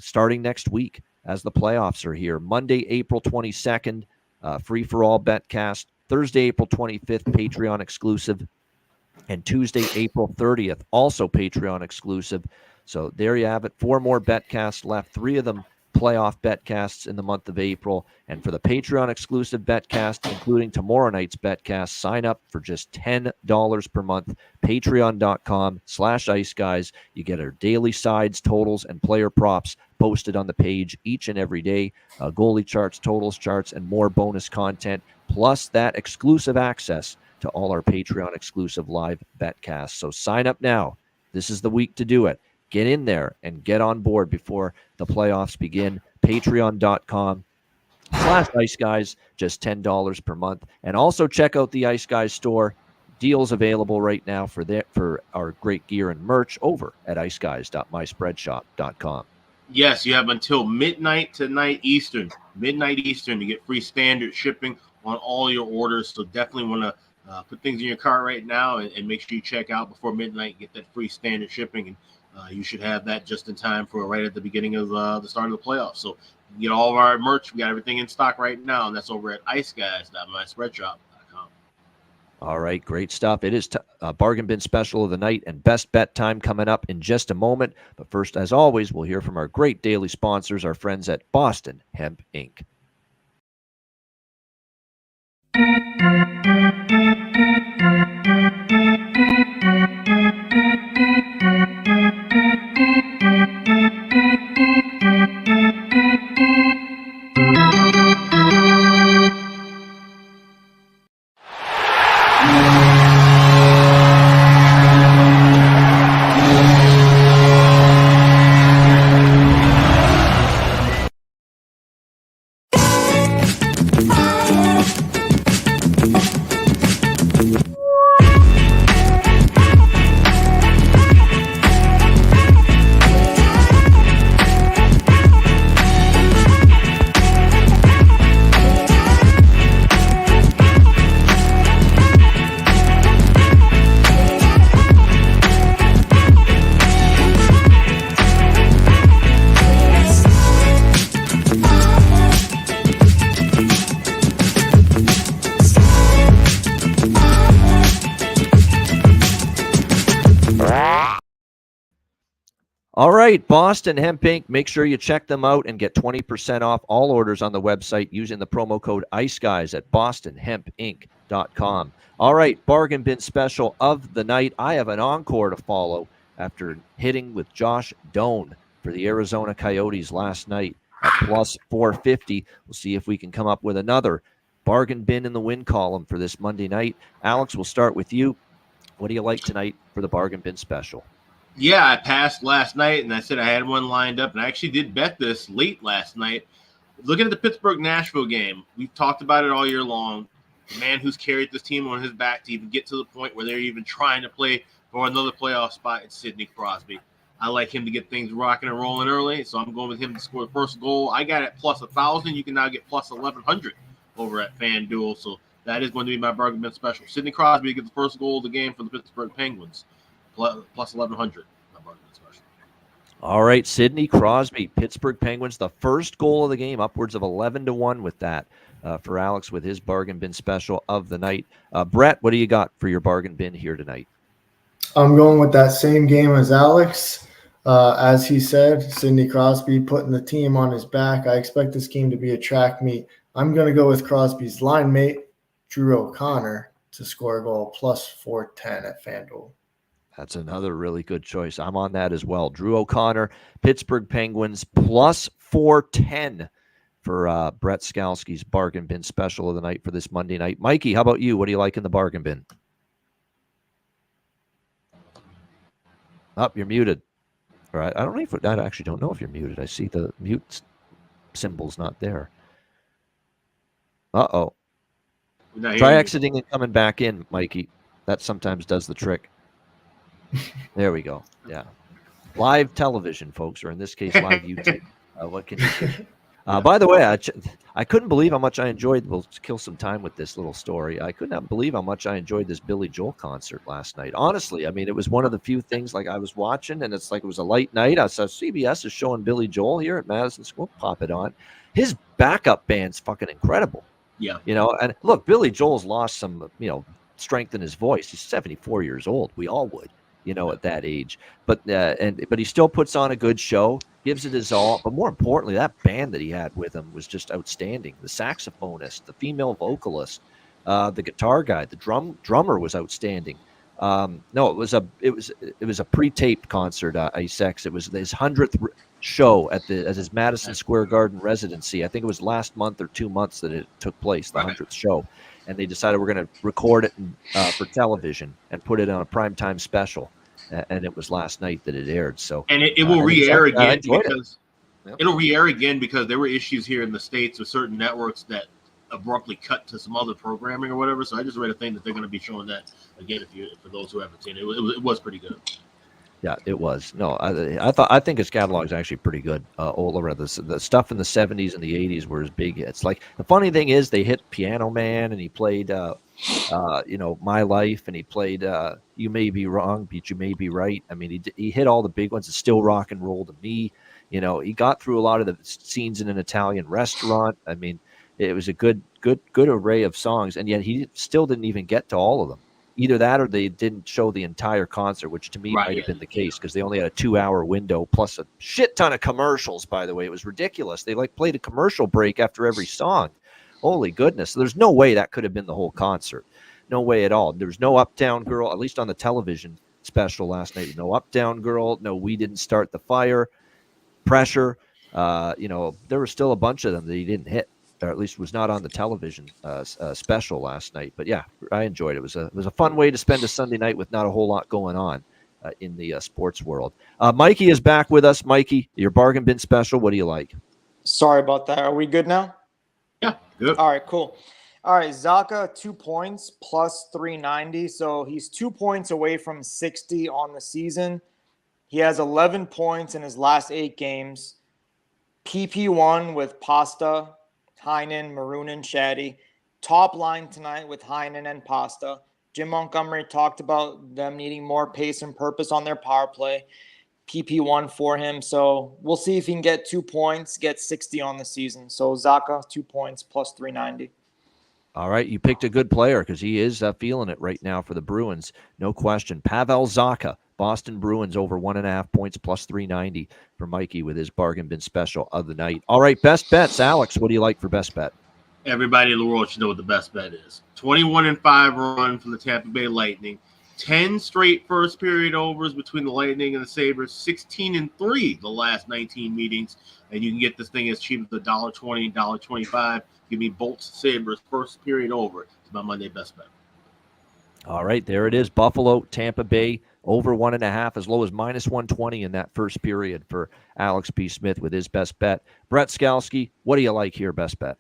starting next week as the playoffs are here. Monday, April 22nd, free-for-all betcast. Thursday, April 25th, Patreon exclusive. And Tuesday, April 30th, also Patreon exclusive. So there you have it. 4 more betcasts left, 3 of them playoff betcasts in the month of April. And for the Patreon exclusive betcast, including tomorrow night's betcast, sign up for just $10 per month. Patreon.com/IceGuys. You get our daily sides, totals, and player props posted on the page each and every day. Goalie charts, totals charts, and more bonus content, plus that exclusive access to all our Patreon exclusive live betcasts. So sign up now. This is the week to do it. Get in there and get on board before the playoffs begin. Patreon.com/IceGuys, just $10 per month. And also check out the Ice Guys store. Deals available right now for our great gear and merch over at iceguys.myspreadshop.com. Yes, you have until midnight tonight Eastern to get free standard shipping on all your orders. So definitely want to put things in your cart right now and make sure you check out before midnight, get that free standard shipping. And you should have that just in time for right at the beginning of the start of the playoffs. So you can get all of our merch. We got everything in stock right now, and that's over at iceguys.myspreadshop.com. All right, great stuff. It is a bargain bin special of the night and best bet time coming up in just a moment. But first, as always, we'll hear from our great daily sponsors, our friends at Boston Hemp Inc. All right, Boston Hemp Inc. Make sure you check them out and get 20% off all orders on the website using the promo code IceGuys at bostonhempinc.com. All right, bargain bin special of the night. I have an encore to follow after hitting with Josh Doan for the Arizona Coyotes last night at plus 450. We'll see if we can come up with another bargain bin in the win column for this Monday night. Alex, we'll start with you. What do you like tonight for the bargain bin special? Yeah, I passed last night, and I said I had one lined up, and I actually did bet this late last night. Looking at the Pittsburgh-Nashville game, we've talked about it all year long. The man who's carried this team on his back to even get to the point where they're even trying to play for another playoff spot, it's Sidney Crosby. I like him to get things rocking and rolling early, so I'm going with him to score the first goal. I got it plus 1,000. You can now get plus 1,100 over at FanDuel, so that is going to be my bargain bin special. Sidney Crosby gets the first goal of the game for the Pittsburgh Penguins. Plus 1,100. All right, Sidney Crosby, Pittsburgh Penguins, the first goal of the game, upwards of 11-1 with that for Alex with his bargain bin special of the night. Brett, what do you got for your bargain bin here tonight? I'm going with that same game as Alex. As he said, Sidney Crosby putting the team on his back. I expect this game to be a track meet. I'm going to go with Crosby's line mate, Drew O'Connor, to score a goal plus 410 at FanDuel. That's another really good choice. I'm on that as well. Drew O'Connor, Pittsburgh Penguins, plus 410 for Brett Skalski's bargain bin special of the night for this Monday night. Mikey, how about you? What do you like in the bargain bin? You're muted. All right. I actually don't know if you're muted. I see the mute symbol's not there. Uh-oh. Try exiting and coming back in, Mikey. That sometimes does the trick. There we go. Yeah. Live television, folks, or in this case, live YouTube. What can you do? By the way, I couldn't believe how much I enjoyed. We'll kill some time with this little story. I could not believe how much I enjoyed this Billy Joel concert last night. Honestly, I mean, it was one of the few things like I was watching, and it's like it was a light night. I saw CBS is showing Billy Joel here at Madison Square. Pop it on. His backup band's fucking incredible. Yeah. And look, Billy Joel's lost some, strength in his voice. He's 74 years old. We all would, at that age. But he still puts on a good show. Gives it his all, but more importantly, that band that he had with him was just outstanding. The saxophonist, the female vocalist, the guitar guy, the drummer was outstanding. No, it was a pre-taped concert. Ice X. It was his 100th show at his Madison Square Garden residency. I think it was last month or 2 months that it took place, the 100th show, and they decided we're going to record it for television and put it on a primetime special. And it was last night that it aired. So, and it will re-air again because it'll re-air again because there were issues here in the States with certain networks that abruptly cut to some other programming or whatever. So I just read a thing that they're going to be showing that again for those who haven't seen it. It was pretty good. Yeah, it was. No, I think his catalog is actually pretty good. All around the stuff in the 70s and the 80s were his big hits. Like the funny thing is, they hit Piano Man, and he played, My Life, and he played You May Be Wrong, but You May Be Right. I mean, he hit all the big ones. It's Still Rock and Roll to Me. He got through a lot of the scenes in an Italian restaurant. I mean, it was a good array of songs, and yet he still didn't even get to all of them. Either that or they didn't show the entire concert, which to me might have been the case because they only had a 2-hour window plus a shit ton of commercials, by the way. It was ridiculous. They played a commercial break after every song. Holy goodness. There's no way that could have been the whole concert. No way at all. There was no Uptown Girl, at least on the television special last night. No Uptown Girl. No We Didn't Start the Fire. Pressure. There were still a bunch of them that he didn't hit. Or at least was not on the television special last night. But yeah, I enjoyed it. It was a fun way to spend a Sunday night with not a whole lot going on in the sports world. Mikey is back with us. Mikey, your bargain bin special. What do you like? Sorry about that. Are we good now? Yeah, good. All right, cool. All right, Zaka, 2 points plus 390. So he's 2 points away from 60 on the season. He has 11 points in his last 8 games. PP1 with Pasta, Heinen, Maroon, and Shaddy. Top line tonight with Heinen and Pasta. Jim Montgomery talked about them needing more pace and purpose on their power play. PP1 for him. So we'll see if he can get 2 points, get 60 on the season. So Zaka, 2 points plus 390. All right, you picked a good player because he is feeling it right now for the Bruins. No question. Pavel Zacha, Boston Bruins over 1.5 points plus 390 for Mikey with his bargain bin special of the night. All right, best bets. Alex, what do you like for best bet? Everybody in the world should know what the best bet is. 21-5 run from the Tampa Bay Lightning. 10 straight first period overs between the Lightning and the Sabres. 16-3 the last 19 meetings. And you can get this thing as cheap as $1.20, $1.25. Give me Bolts Sabres first period over. It's my Monday best bet. All right, there it is. Buffalo, Tampa Bay, over 1.5, as low as minus 120 in that first period for Alex P. Smith with his best bet. Brett Skalski, what do you like here, best bet?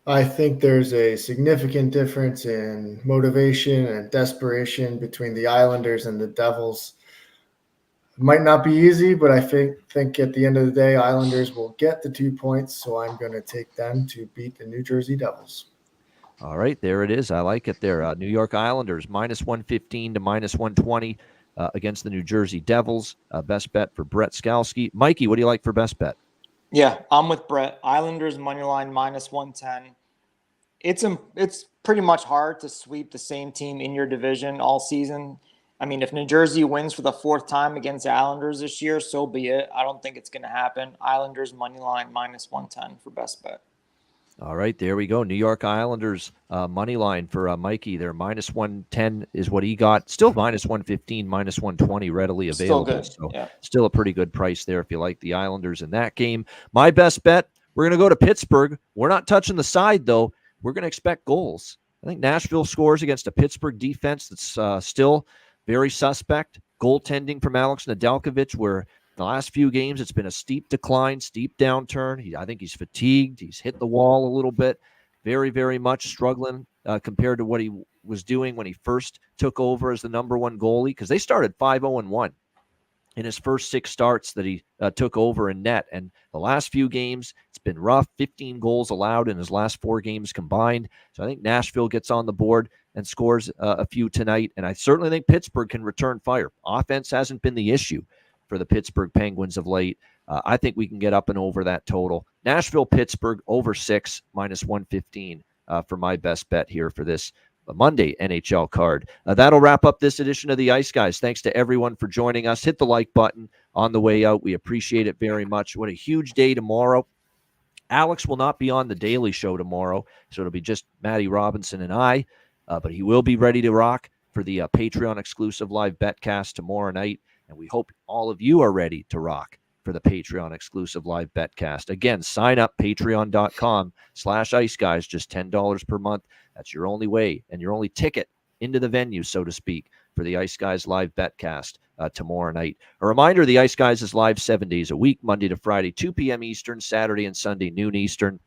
I think there's a significant difference in motivation and desperation between the Islanders and the Devils. It might not be easy, but I think at the end of the day, Islanders will get the 2 points, so I'm going to take them to beat the New Jersey Devils. All right, there it is. I like it there. New York Islanders, minus 115 to minus 120 against the New Jersey Devils. Best bet for Brett Skalski. Mikey, what do you like for best bet? Yeah, I'm with Brett. Islanders money line minus 110. It's pretty much hard to sweep the same team in your division all season. I mean, if New Jersey wins for the 4th time against the Islanders this year, so be it. I don't think it's going to happen. Islanders money line minus 110 for best bet. All right, there we go. New York Islanders money line for Mikey there. Minus 110 is what he got. Still minus 115, minus 120 readily available. Still good. So still a pretty good price there if you like the Islanders in that game. My best bet, we're going to go to Pittsburgh. We're not touching the side, though. We're going to expect goals. I think Nashville scores against a Pittsburgh defense that's still very suspect. Goaltending from Alex Nedeljkovic, where the last few games it's been a steep decline, steep downturn. I think he's fatigued. He's hit the wall a little bit. Very, very much struggling compared to what he was doing when he first took over as the number 1 goalie, because they started 5-0-1 in his first 6 starts that he took over in net. And the last few games, it's been rough. 15 goals allowed in his last 4 games combined. So I think Nashville gets on the board and scores a few tonight. And I certainly think Pittsburgh can return fire. Offense hasn't been the issue for the Pittsburgh Penguins of late. I think we can get up and over that total. Nashville, Pittsburgh, over 6, minus 115 for my best bet here for this Monday NHL card. That'll wrap up this edition of the Ice Guys. Thanks to everyone for joining us. Hit the like button on the way out. We appreciate it very much. What a huge day tomorrow. Alex will not be on the Daily Show tomorrow, so it'll be just Matty Robinson and I, but he will be ready to rock for the Patreon exclusive live betcast tomorrow night, and we hope all of you are ready to rock for the Patreon exclusive live betcast. Again, sign up patreon.com/Ice Guys, just $10 per month. That's your only way and your only ticket into the venue, so to speak, for the Ice Guys live betcast tomorrow night. A reminder, the Ice Guys is live 7 days a week, Monday to Friday, 2 p.m. Eastern, Saturday and Sunday, noon Eastern.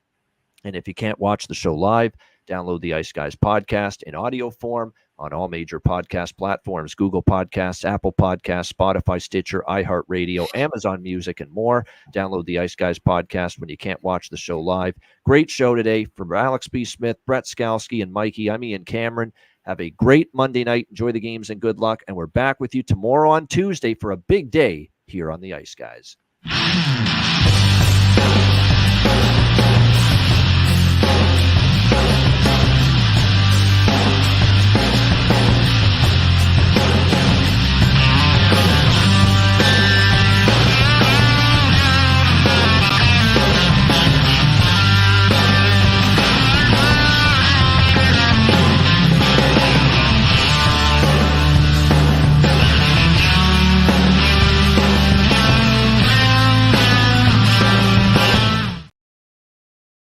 And if you can't watch the show live, download the Ice Guys podcast in audio form on all major podcast platforms: Google Podcasts, Apple Podcasts, Spotify, Stitcher, iHeartRadio, Amazon Music, and more. Download the Ice Guys podcast when you can't watch the show live. Great show today from Alex B. Smith, Brett Skalski, and Mikey. I'm Ian Cameron. Have a great Monday night. Enjoy the games and good luck. And we're back with you tomorrow on Tuesday for a big day here on the Ice Guys.